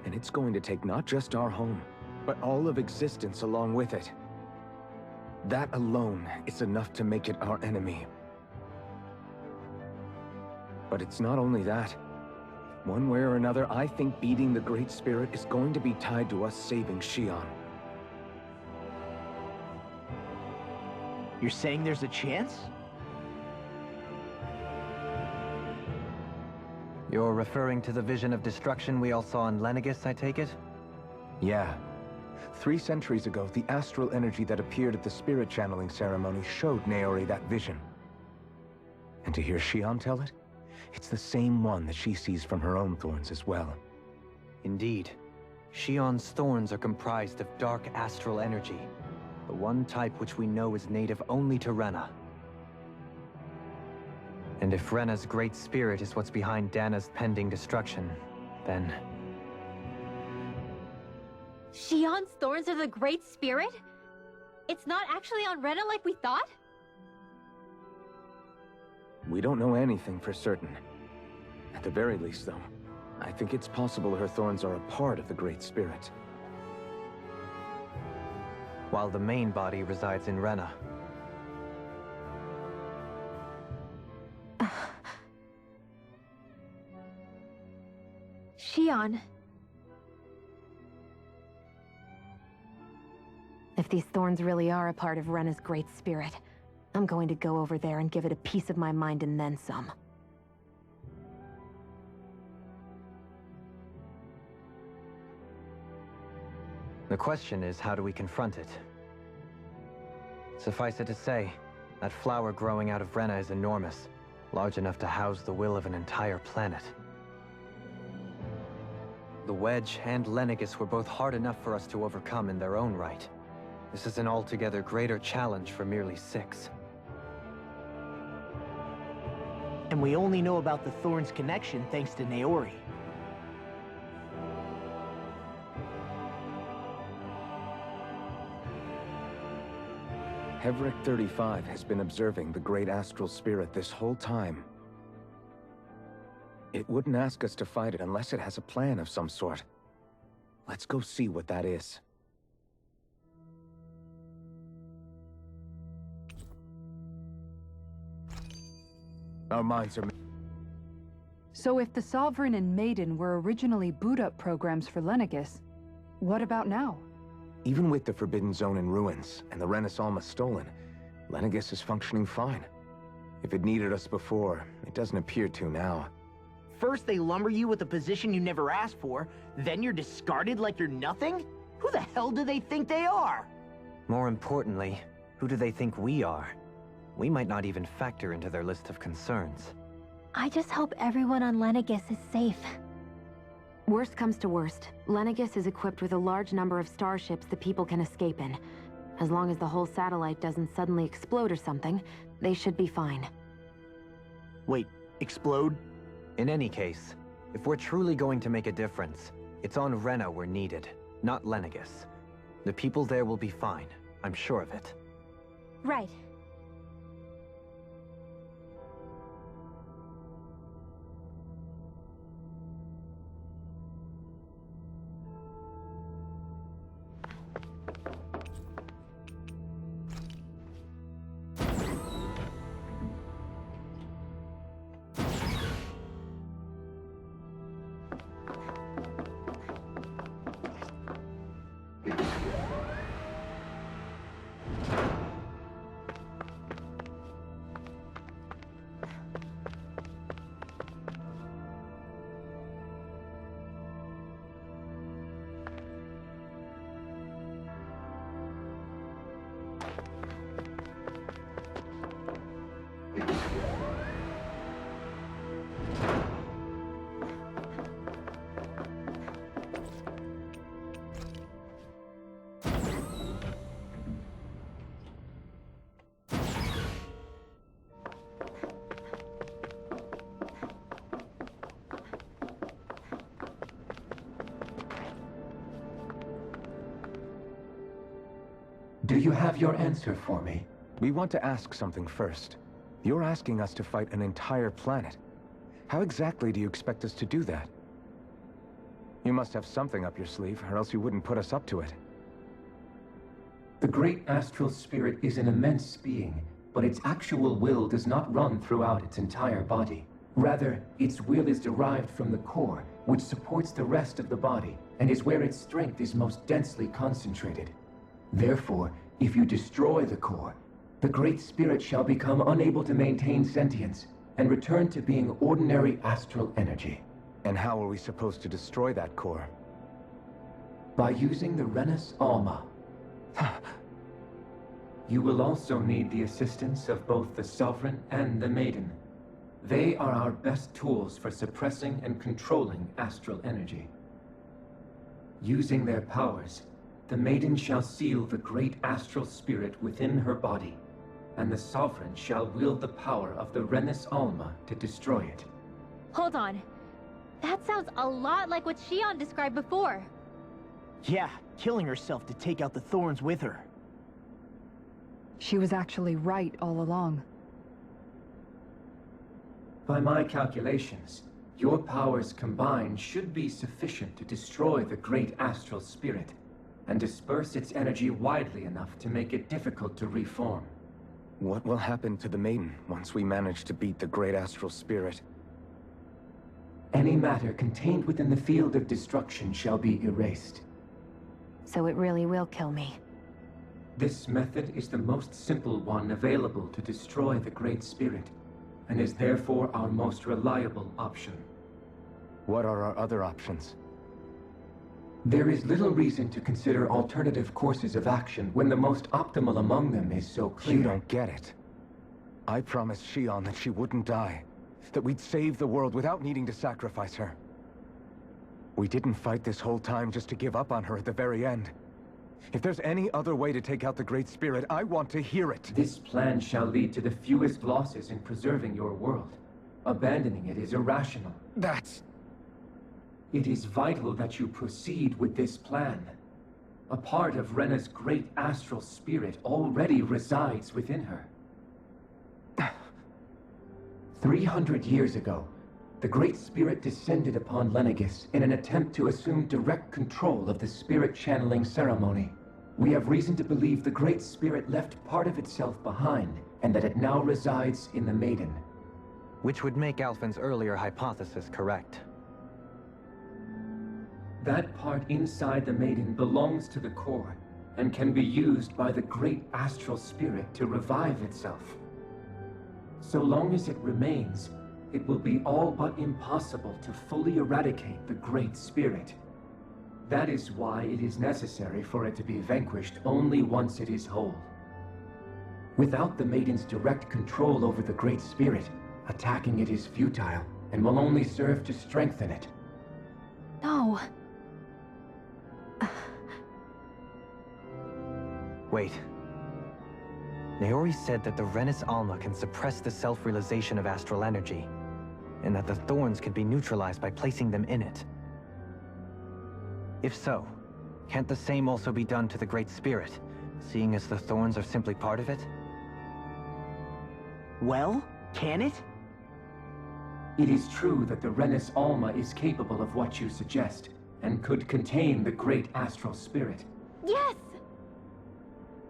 And it's going to take not just our home, but all of existence along with it. That alone is enough to make it our enemy. But it's not only that. One way or another, I think beating the Great Spirit is going to be tied to us saving Shion. You're saying there's a chance? You're referring to the vision of destruction we all saw in Lenegis, I take it? Yeah. 3 centuries ago, the astral energy that appeared at the spirit channeling ceremony showed Naori that vision. And to hear Shion tell it, it's the same one that she sees from her own thorns as well. Indeed. Shion's thorns are comprised of dark astral energy, The one type which we know is native only to Rena. And if Rena's great spirit is what's behind Dana's pending destruction, then... Shion's thorns are the Great Spirit? It's not actually on Rena like we thought? We don't know anything for certain. At the very least, though, I think it's possible her thorns are a part of the Great Spirit. While the main body resides in Rena. Shion. If these thorns really are a part of Rena's great spirit, I'm going to go over there and give it a piece of my mind and then some. The question is, how do we confront it? Suffice it to say, that flower growing out of Rena is enormous, large enough to house the will of an entire planet. The Wedge and Lenegis were both hard enough for us to overcome in their own right. This is an altogether greater challenge for merely 6. And we only know about the Thorns' connection thanks to Naori. Hevric 35 has been observing the Great Astral Spirit this whole time. It wouldn't ask us to fight it unless it has a plan of some sort. Let's go see what that is. Our minds are... So if the Sovereign and Maiden were originally boot-up programs for Lenegis, what about now? Even with the Forbidden Zone in ruins and the Renis Alma stolen, Lenegis is functioning fine. If it needed us before, it doesn't appear to now. First they lumber you with a position you never asked for, then you're discarded like you're nothing? Who the hell do they think they are? More importantly, who do they think we are? We might not even factor into their list of concerns. I just hope everyone on Lenegis is safe. Worst comes to worst, Lenegis is equipped with a large number of starships the people can escape in. As long as the whole satellite doesn't suddenly explode or something, they should be fine. Wait, explode? In any case, if we're truly going to make a difference, it's on Rena we're needed, not Lenegis. The people there will be fine, I'm sure of it. Right. Do you have your answer for me? We want to ask something first. You're asking us to fight an entire planet. How exactly do you expect us to do that? You must have something up your sleeve, or else you wouldn't put us up to it. The Great Astral Spirit is an immense being, but its actual will does not run throughout its entire body. Rather, its will is derived from the core, which supports the rest of the body, and is where its strength is most densely concentrated. Therefore, if you destroy the core, the Great Spirit shall become unable to maintain sentience, and return to being ordinary astral energy. And how are we supposed to destroy that core? By using the Renis Alma. You will also need the assistance of both the Sovereign and the Maiden. They are our best tools for suppressing and controlling astral energy. Using their powers, the maiden shall seal the great astral spirit within her body, and the Sovereign shall wield the power of the Renis Alma to destroy it. Hold on. That sounds a lot like what Shion described before. Yeah, killing herself to take out the thorns with her. She was actually right all along. By my calculations, your powers combined should be sufficient to destroy the great astral spirit, and disperse its energy widely enough to make it difficult to reform. What will happen to the maiden once we manage to beat the great astral spirit? Any matter contained within the field of destruction shall be erased. So it really will kill me. This method is the most simple one available to destroy the Great Spirit, and is therefore our most reliable option. What are our other options? There is little reason to consider alternative courses of action when the most optimal among them is so clear. You don't get it. I promised Shion that she wouldn't die, that we'd save the world without needing to sacrifice her. We didn't fight this whole time just to give up on her at the very end. If there's any other way to take out the Great Spirit, I want to hear it. This plan shall lead to the fewest losses in preserving your world. Abandoning it is irrational. It is vital that you proceed with this plan. A part of Rena's great astral spirit already resides within her. 300 years ago, the Great Spirit descended upon Lenegis in an attempt to assume direct control of the spirit channeling ceremony. We have reason to believe the Great Spirit left part of itself behind, and that it now resides in the Maiden. Which would make Alphen's earlier hypothesis correct. That part inside the Maiden belongs to the core, and can be used by the great astral spirit to revive itself. So long as it remains, it will be all but impossible to fully eradicate the Great Spirit. That is why it is necessary for it to be vanquished only once it is whole. Without the Maiden's direct control over the Great Spirit, attacking it is futile, and will only serve to strengthen it. No. Wait. Naori said that the Renis Alma can suppress the self-realization of astral energy, and that the thorns can be neutralized by placing them in it. If so, can't the same also be done to the Great Spirit, seeing as the thorns are simply part of it? Well, can it? It is true that the Renis Alma is capable of what you suggest, and could contain the great astral spirit. Yes!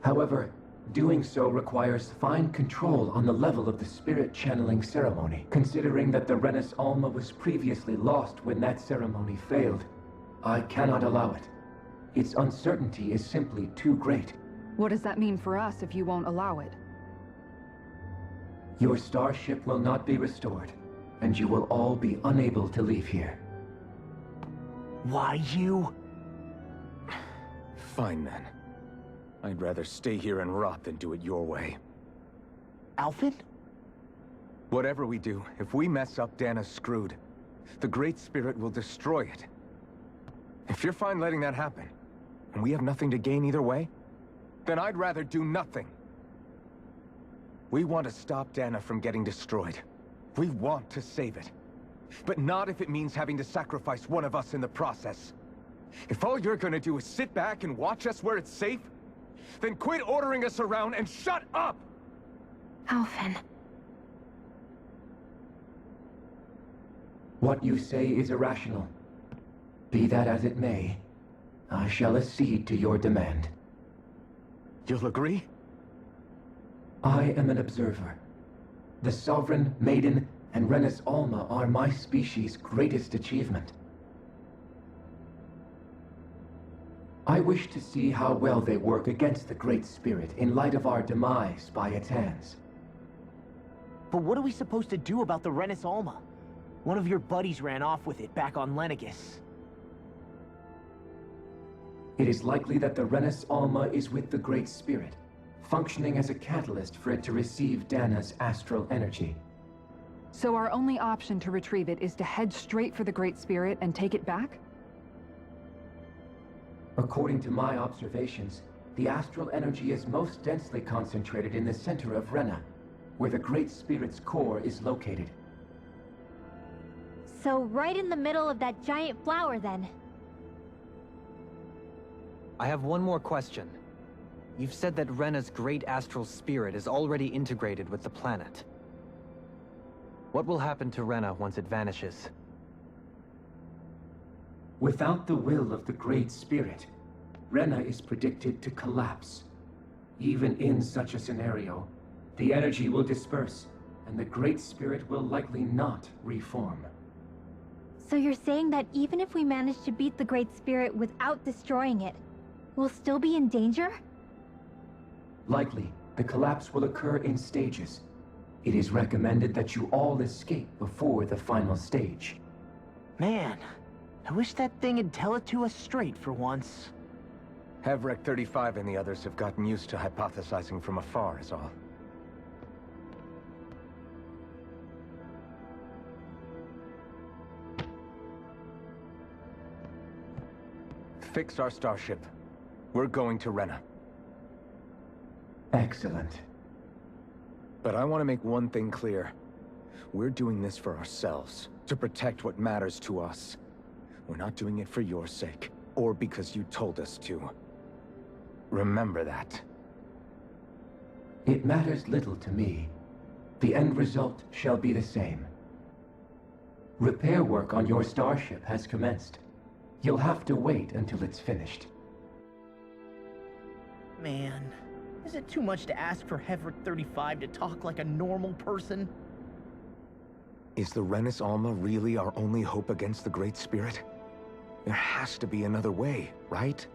However, doing so requires fine control on the level of the spirit channeling ceremony, considering that the Renis Alma was previously lost when that ceremony failed. I cannot allow it. Its uncertainty is simply too great. What does that mean for us if you won't allow it? Your starship will not be restored, and you will all be unable to leave here. Why you? Fine then. I'd rather stay here and rot than do it your way. Alphen? Whatever we do, if we mess up, Dana's screwed. The Great Spirit will destroy it. If you're fine letting that happen, and we have nothing to gain either way, then I'd rather do nothing. We want to stop Dana from getting destroyed. We want to save it. But not if it means having to sacrifice one of us in the process. If all you're gonna do is sit back and watch us where it's safe, then quit ordering us around and shut up! Alphen. What you say is irrational. Be that as it may, I shall accede to your demand. You'll agree? I am an observer. The Sovereign, Maiden, and Renis Alma are my species' greatest achievement. I wish to see how well they work against the Great Spirit in light of our demise by its hands. But what are we supposed to do about the Renis Alma? One of your buddies ran off with it back on Lenegis. It is likely that the Renis Alma is with the Great Spirit, functioning as a catalyst for it to receive Dana's astral energy. So our only option to retrieve it is to head straight for the Great Spirit and take it back? According to my observations, the astral energy is most densely concentrated in the center of Rena, where the Great Spirit's core is located. So right in the middle of that giant flower, then. I have one more question. You've said that Rena's great astral spirit is already integrated with the planet. What will happen to Rena once it vanishes? Without the will of the Great Spirit, Rena is predicted to collapse. Even in such a scenario, the energy will disperse, and the Great Spirit will likely not reform. So you're saying that even if we manage to beat the Great Spirit without destroying it, we'll still be in danger? Likely, the collapse will occur in stages. It is recommended that you all escape before the final stage. Man, I wish that thing would tell it to us straight for once. Hevrek 35 and the others have gotten used to hypothesizing from afar is all. Fix our starship. We're going to Rena. Excellent. But I want to make one thing clear. We're doing this for ourselves, to protect what matters to us. We're not doing it for your sake, or because you told us to. Remember that. It matters little to me. The end result shall be the same. Repair work on your starship has commenced. You'll have to wait until it's finished. Man, is it too much to ask for Hevrek 35 to talk like a normal person? Is the Renis Alma really our only hope against the Great Spirit? There has to be another way, right?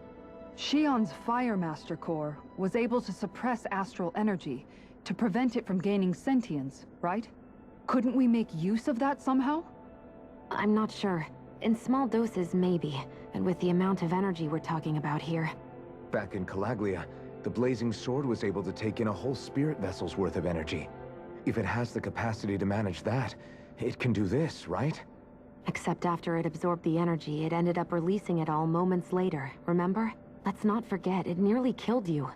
Shion's Fire Master Core was able to suppress astral energy to prevent it from gaining sentience, right? Couldn't we make use of that somehow? I'm not sure. In small doses, maybe. And with the amount of energy we're talking about here. Back in Calaglia, the Blazing Sword was able to take in a whole spirit vessel's worth of energy. If it has the capacity to manage that, it can do this, right? Except after it absorbed the energy, it ended up releasing it all moments later, remember? Let's not forget, it nearly killed you.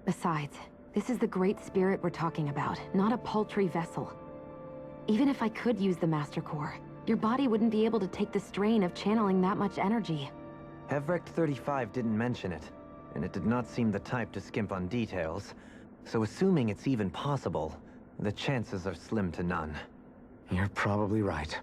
Besides, this is the Great Spirit we're talking about, not a paltry vessel. Even if I could use the Master Core, your body wouldn't be able to take the strain of channeling that much energy. Hevrek 35 didn't mention it, and it did not seem the type to skimp on details, so assuming it's even possible, the chances are slim to none. You're probably right.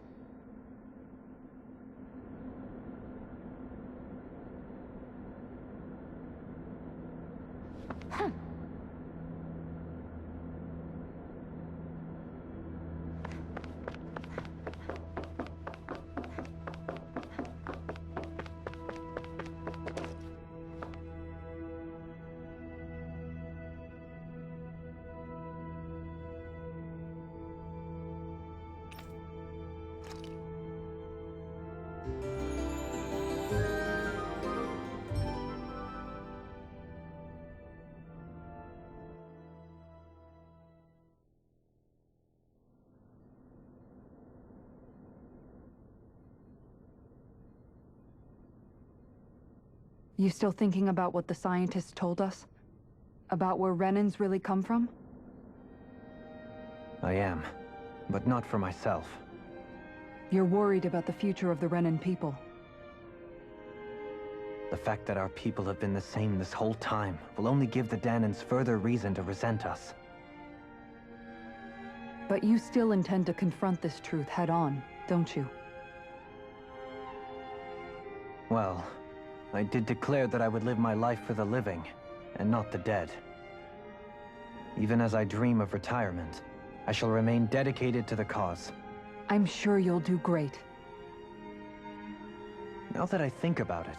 You still thinking about what the scientists told us? About where Renans really come from? I am, but not for myself. You're worried about the future of the Renan people. The fact that our people have been the same this whole time will only give the Danans further reason to resent us. But you still intend to confront this truth head-on, don't you? Well, I did declare that I would live my life for the living, and not the dead. Even as I dream of retirement, I shall remain dedicated to the cause. I'm sure you'll do great. Now that I think about it,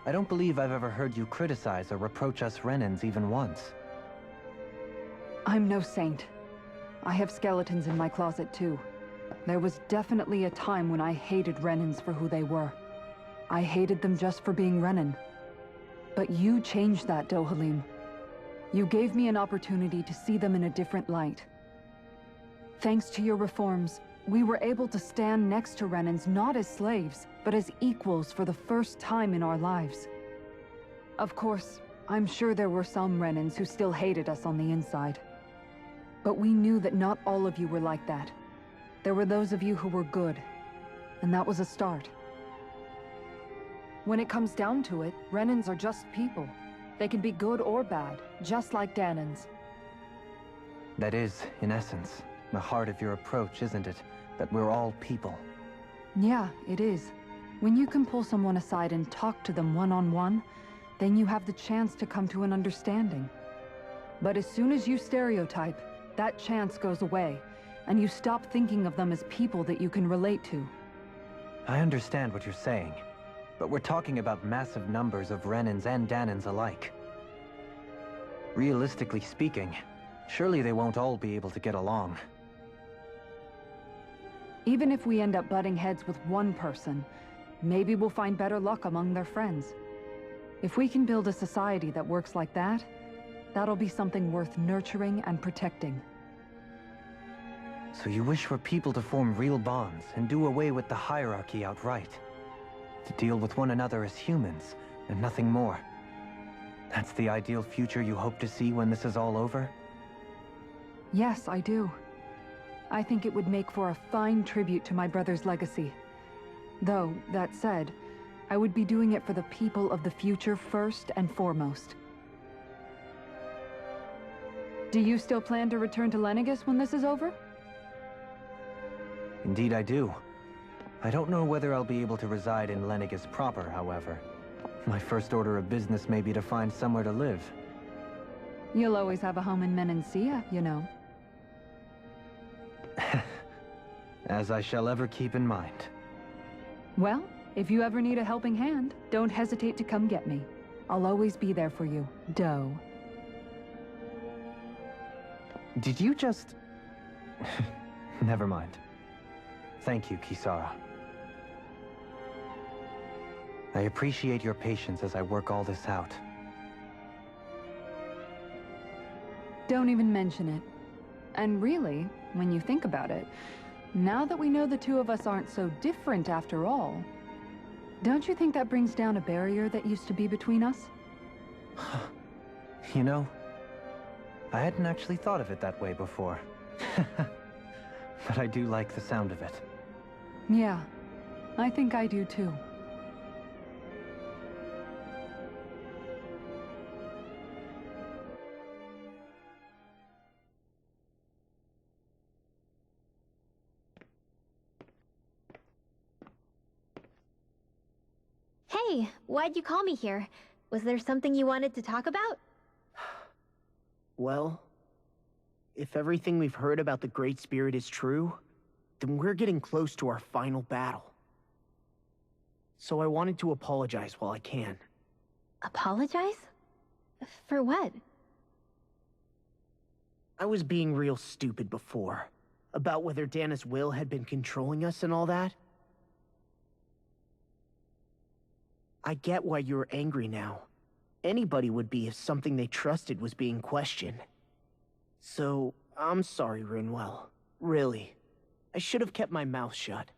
I don't believe I've ever heard you criticize or reproach us Renans even once. I'm no saint. I have skeletons in my closet too. There was definitely a time when I hated Renans for who they were. I hated them just for being Renan. But you changed that, Dohalim. You gave me an opportunity to see them in a different light. Thanks to your reforms, we were able to stand next to Renans not as slaves, but as equals for the first time in our lives. Of course, I'm sure there were some Renans who still hated us on the inside. But we knew that not all of you were like that. There were those of you who were good, and that was a start. When it comes down to it, Renans are just people. They can be good or bad, just like Danans. That is, in essence, the heart of your approach, isn't it? That we're all people. Yeah, it is. When you can pull someone aside and talk to them one-on-one, then you have the chance to come to an understanding. But as soon as you stereotype, that chance goes away, and you stop thinking of them as people that you can relate to. I understand what you're saying, but we're talking about massive numbers of Renans and Danans alike. Realistically speaking, surely they won't all be able to get along. Even if we end up butting heads with one person, maybe we'll find better luck among their friends. If we can build a society that works like that, that'll be something worth nurturing and protecting. So you wish for people to form real bonds and do away with the hierarchy outright? To deal with one another as humans, and nothing more? That's the ideal future you hope to see when this is all over? Yes, I do. I think it would make for a fine tribute to my brother's legacy. Though, that said, I would be doing it for the people of the future first and foremost. Do you still plan to return to Lenegis when this is over? Indeed I do. I don't know whether I'll be able to reside in Lenegis proper, however. My first order of business may be to find somewhere to live. You'll always have a home in Menancia, you know. As I shall ever keep in mind. Well, if you ever need a helping hand, don't hesitate to come get me. I'll always be there for you, Doe. Did you just... Never mind. Thank you, Kisara. I appreciate your patience as I work all this out. Don't even mention it. And really, when you think about it, now that we know the two of us aren't so different after all, don't you think that brings down a barrier that used to be between us? You know, I hadn't actually thought of it that way before. But I do like the sound of it. Yeah, I think I do too. Hey, why'd you call me here? Was there something you wanted to talk about? Well, if everything we've heard about the Great Spirit is true, then we're getting close to our final battle. So I wanted to apologize while I can. Apologize? For what? I was being real stupid before, about whether Dana's will had been controlling us and all that. I get why you're angry now. Anybody would be if something they trusted was being questioned. So, I'm sorry, Rinwell. Really. I should have kept my mouth shut.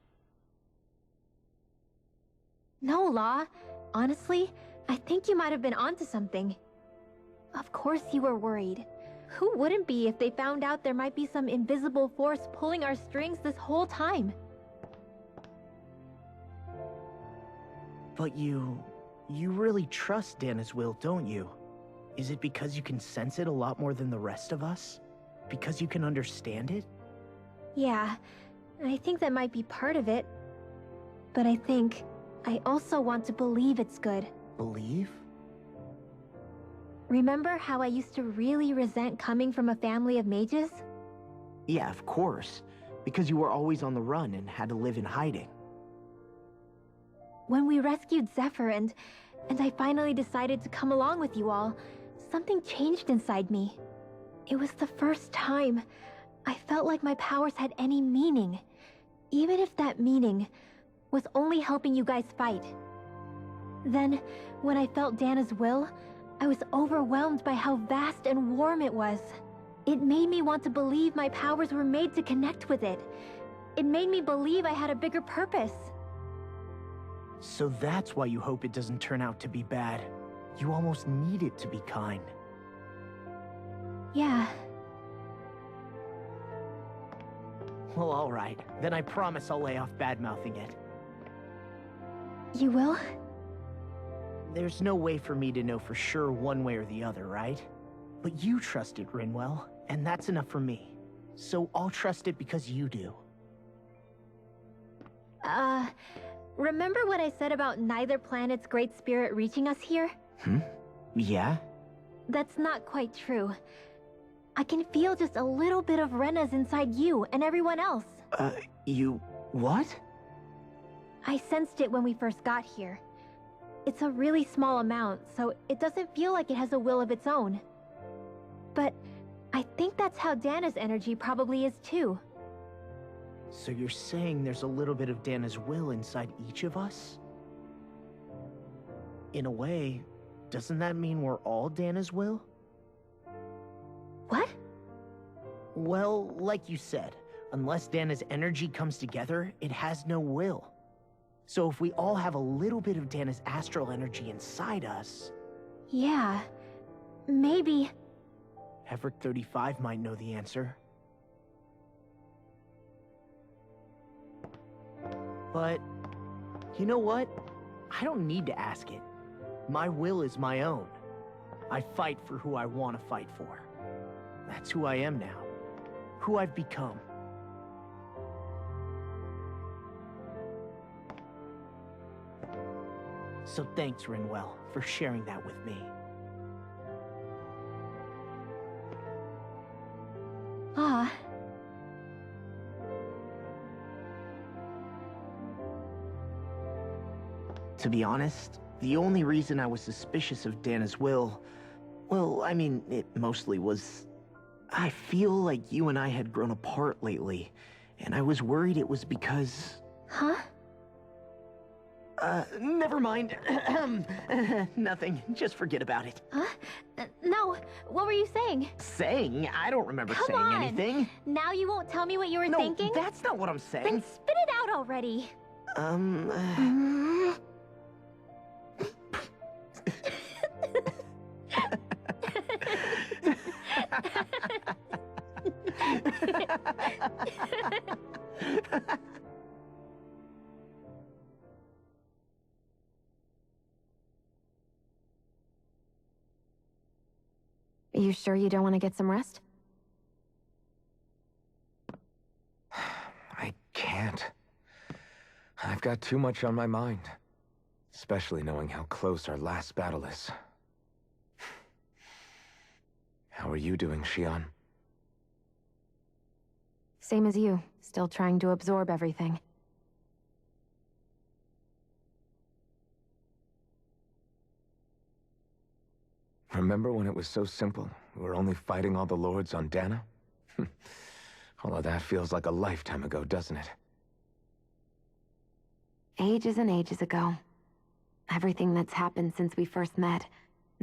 No, Law. Honestly, I think you might have been onto something. Of course you were worried. Who wouldn't be if they found out there might be some invisible force pulling our strings this whole time? But you really trust Dana's will, don't you? Is it because you can sense it a lot more than the rest of us? Because you can understand it? Yeah, I think that might be part of it. But I think I also want to believe it's good. Believe? Remember how I used to really resent coming from a family of mages? Yeah, of course. Because you were always on the run and had to live in hiding. When we rescued Zephyr and I finally decided to come along with you all, something changed inside me. It was the first time I felt like my powers had any meaning, even if that meaning was only helping you guys fight. Then, when I felt Dana's will, I was overwhelmed by how vast and warm it was. It made me want to believe my powers were made to connect with it. It made me believe I had a bigger purpose. So that's why you hope it doesn't turn out to be bad. You almost need it to be kind. Yeah. Well, alright. Then I promise I'll lay off bad-mouthing it. You will? There's no way for me to know for sure one way or the other, right? But you trust it, Rinwell, and that's enough for me. So I'll trust it because you do. Remember what I said about neither planet's great spirit reaching us here? Yeah? That's not quite true. I can feel just a little bit of Rena's inside you and everyone else. You... what? I sensed it when we first got here. It's a really small amount, so it doesn't feel like it has a will of its own. But I think that's how Dana's energy probably is too. So you're saying there's a little bit of Dana's will inside each of us? In a way, doesn't that mean we're all Dana's will? What? Well, like you said, unless Dana's energy comes together, it has no will. So if we all have a little bit of Dana's astral energy inside us... Yeah, maybe... Heverick 35 might know the answer. But, you know what? I don't need to ask it. My will is my own. I fight for who I want to fight for. That's who I am now. Who I've become. So thanks, Rinwell, for sharing that with me. Ah. To be honest, the only reason I was suspicious of Dana's will... well, I mean, it mostly was... I feel like you and I had grown apart lately, and I was worried it was because... Huh? Never mind. Nothing. Just forget about it. Huh? No, what were you saying? Saying? I don't remember Come saying on. anything. Now you won't tell me what you were No, thinking? that's not what I'm saying. Then spit it out already. You sure you don't want to get some rest? I can't. I've got too much on my mind. Especially knowing how close our last battle is. How are you doing, Shion? Same as you, still trying to absorb everything. Remember when it was so simple? We were only fighting all the lords on Dana? All of that feels like a lifetime ago, doesn't it? Ages and ages ago. Everything that's happened since we first met.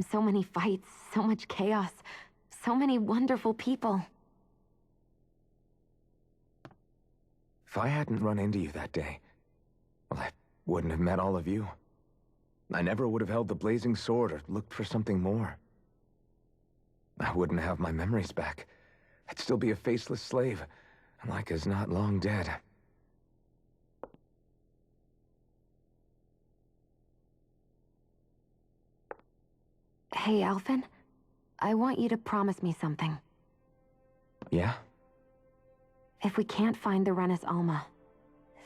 So many fights, so much chaos, so many wonderful people. If I hadn't run into you that day, well, I wouldn't have met all of you. I never would have held the blazing sword or looked for something more. I wouldn't have my memories back. I'd still be a faceless slave, like as not long dead. Hey, Alphen. I want you to promise me something. Yeah? If we can't find the Renis Alma,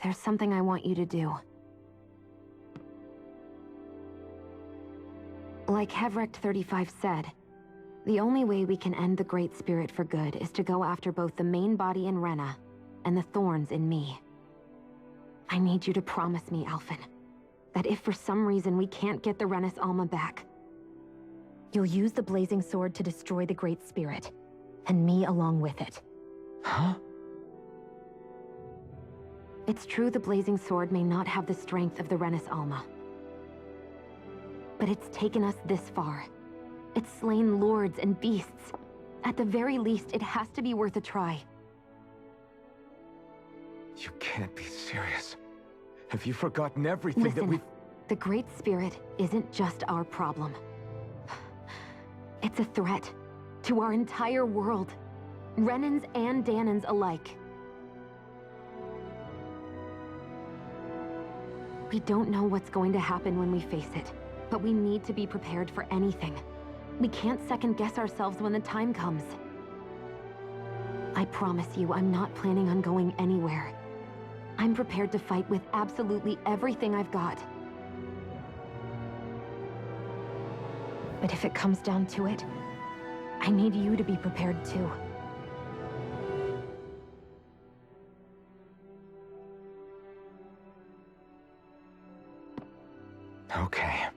there's something I want you to do. Like Heverick 35 said, the only way we can end the Great Spirit for good is to go after both the main body in Rena and the thorns in me. I need you to promise me, Alphen, that if for some reason we can't get the Renis Alma back, you'll use the blazing sword to destroy the Great Spirit, and me along with it. Huh? It's true the blazing sword may not have the strength of the Renis Alma. But it's taken us this far. It's slain lords and beasts. At the very least, it has to be worth a try. You can't be serious. Have you forgotten everything that Listen, we've... the Great Spirit isn't just our problem. It's a threat to our entire world. Renans and Danans alike. We don't know what's going to happen when we face it, but we need to be prepared for anything. We can't second-guess ourselves when the time comes. I promise you, I'm not planning on going anywhere. I'm prepared to fight with absolutely everything I've got. But if it comes down to it, I need you to be prepared too. Okay.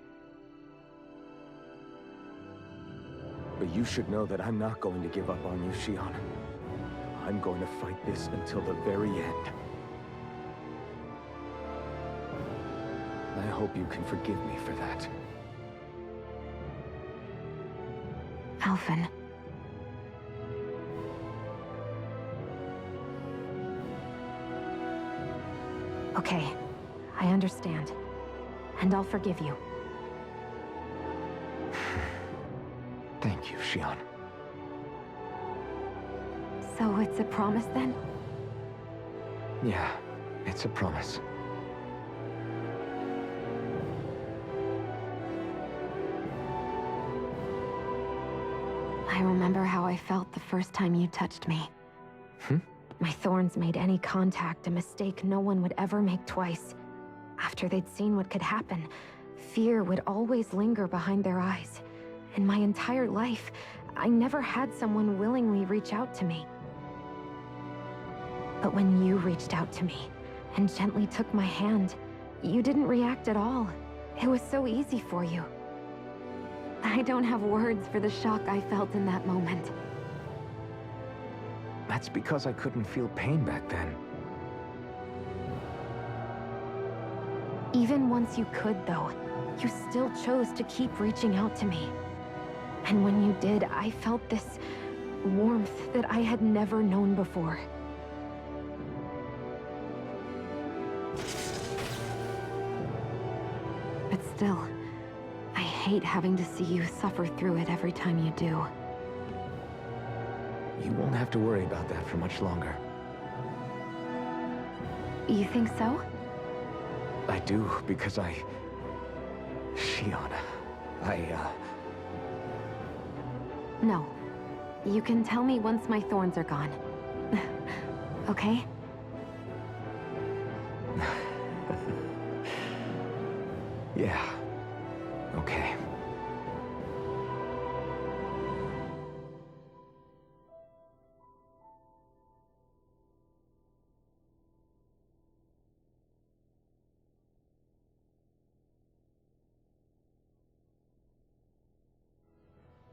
But you should know that I'm not going to give up on you, Shion. I'm going to fight this until the very end. I hope you can forgive me for that. Alphen. Okay, I understand. And I'll forgive you. Thank you, Shion. So it's a promise then? Yeah, it's a promise. I remember how I felt the first time you touched me. My thorns made any contact a mistake no one would ever make twice. After they'd seen what could happen, fear would always linger behind their eyes. In my entire life, I never had someone willingly reach out to me. But when you reached out to me and gently took my hand, you didn't react at all. It was so easy for you. I don't have words for the shock I felt in that moment. That's because I couldn't feel pain back then. Even once you could, though, you still chose to keep reaching out to me. And when you did, I felt this warmth that I had never known before. But still, I hate having to see you suffer through it every time you do. You won't have to worry about that for much longer. You think so? I do, because Shion, No. You can tell me once my thorns are gone. Okay? Yeah. Okay.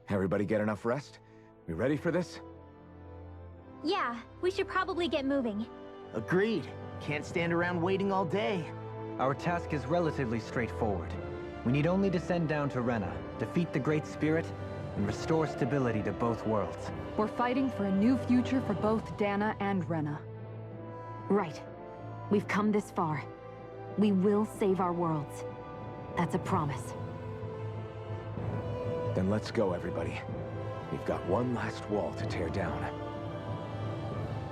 Everybody get enough rest? We ready for this? Yeah, we should probably get moving. Agreed. Can't stand around waiting all day. Our task is relatively straightforward. We need only descend down to Rena, defeat the Great Spirit, and restore stability to both worlds. We're fighting for a new future for both Dana and Rena. Right. We've come this far. We will save our worlds. That's a promise. Then let's go, everybody. We've got one last wall to tear down.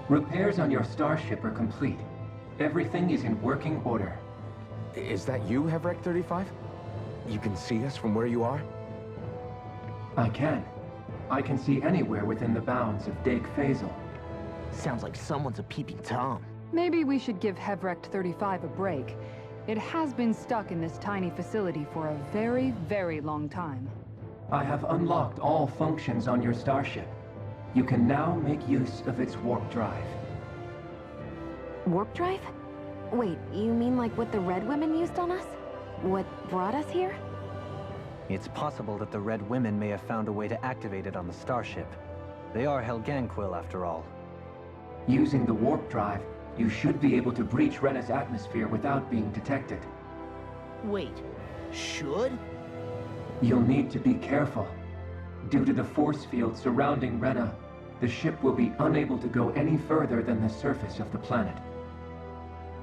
Repairs on your starship are complete. Everything is in working order. Is that you, Hevrek 35? You can see us from where you are? I can. I can see anywhere within the bounds of Dake Phasal. Sounds like someone's a peeping Tom. Maybe we should give Hevrek 35 a break. It has been stuck in this tiny facility for a very, very long time. I have unlocked all functions on your starship. You can now make use of its warp drive. Warp drive? Wait, you mean like what the Red Women used on us? What brought us here? It's possible that the Red Women may have found a way to activate it on the starship. They are Helganquil, after all. Using the warp drive, you should be able to breach Rena's atmosphere without being detected. Wait, should? You'll need to be careful. Due to the force field surrounding Rena, the ship will be unable to go any further than the surface of the planet.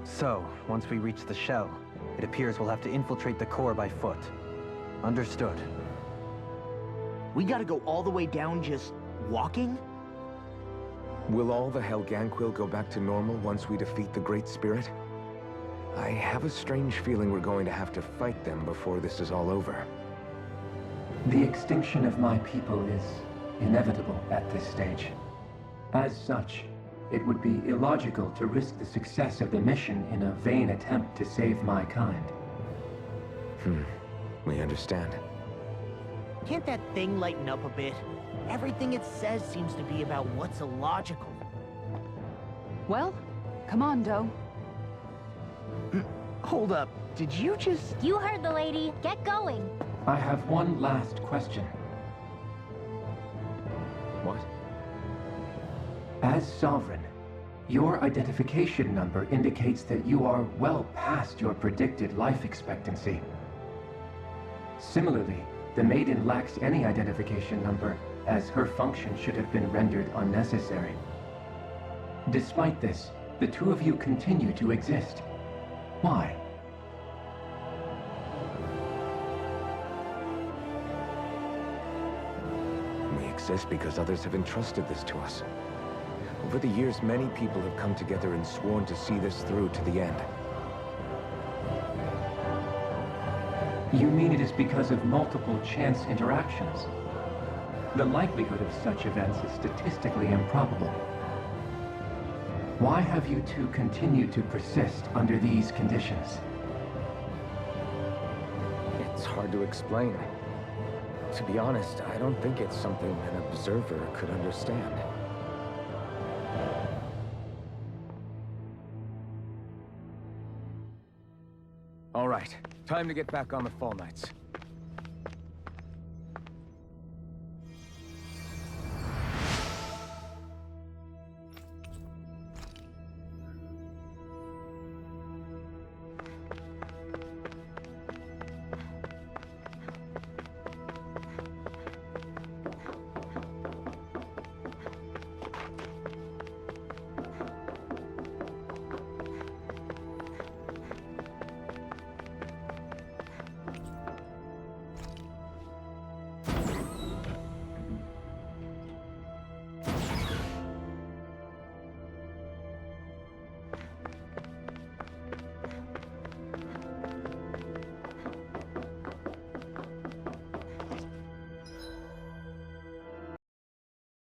So, once we reach the shell, it appears we'll have to infiltrate the core by foot. Understood. We gotta go all the way down just walking? Will all the Helganquil go back to normal once we defeat the Great Spirit? I have a strange feeling we're going to have to fight them before this is all over. The extinction of my people is inevitable at this stage. As such, it would be illogical to risk the success of the mission in a vain attempt to save my kind. We understand. Can't that thing lighten up a bit? Everything it says seems to be about what's illogical. Well, come on, Doe. Hold up, did you just... You heard the lady. Get going. I have one last question. What? As Sovereign, your identification number indicates that you are well past your predicted life expectancy. Similarly, the Maiden lacks any identification number, as her function should have been rendered unnecessary. Despite this, the two of you continue to exist. Why? We exist because others have entrusted this to us. Over the years, many people have come together and sworn to see this through to the end. You mean it is because of multiple chance interactions? The likelihood of such events is statistically improbable. Why have you two continued to persist under these conditions? It's hard to explain. To be honest, I don't think it's something an observer could understand. All right, time to get back on the Fall Knights.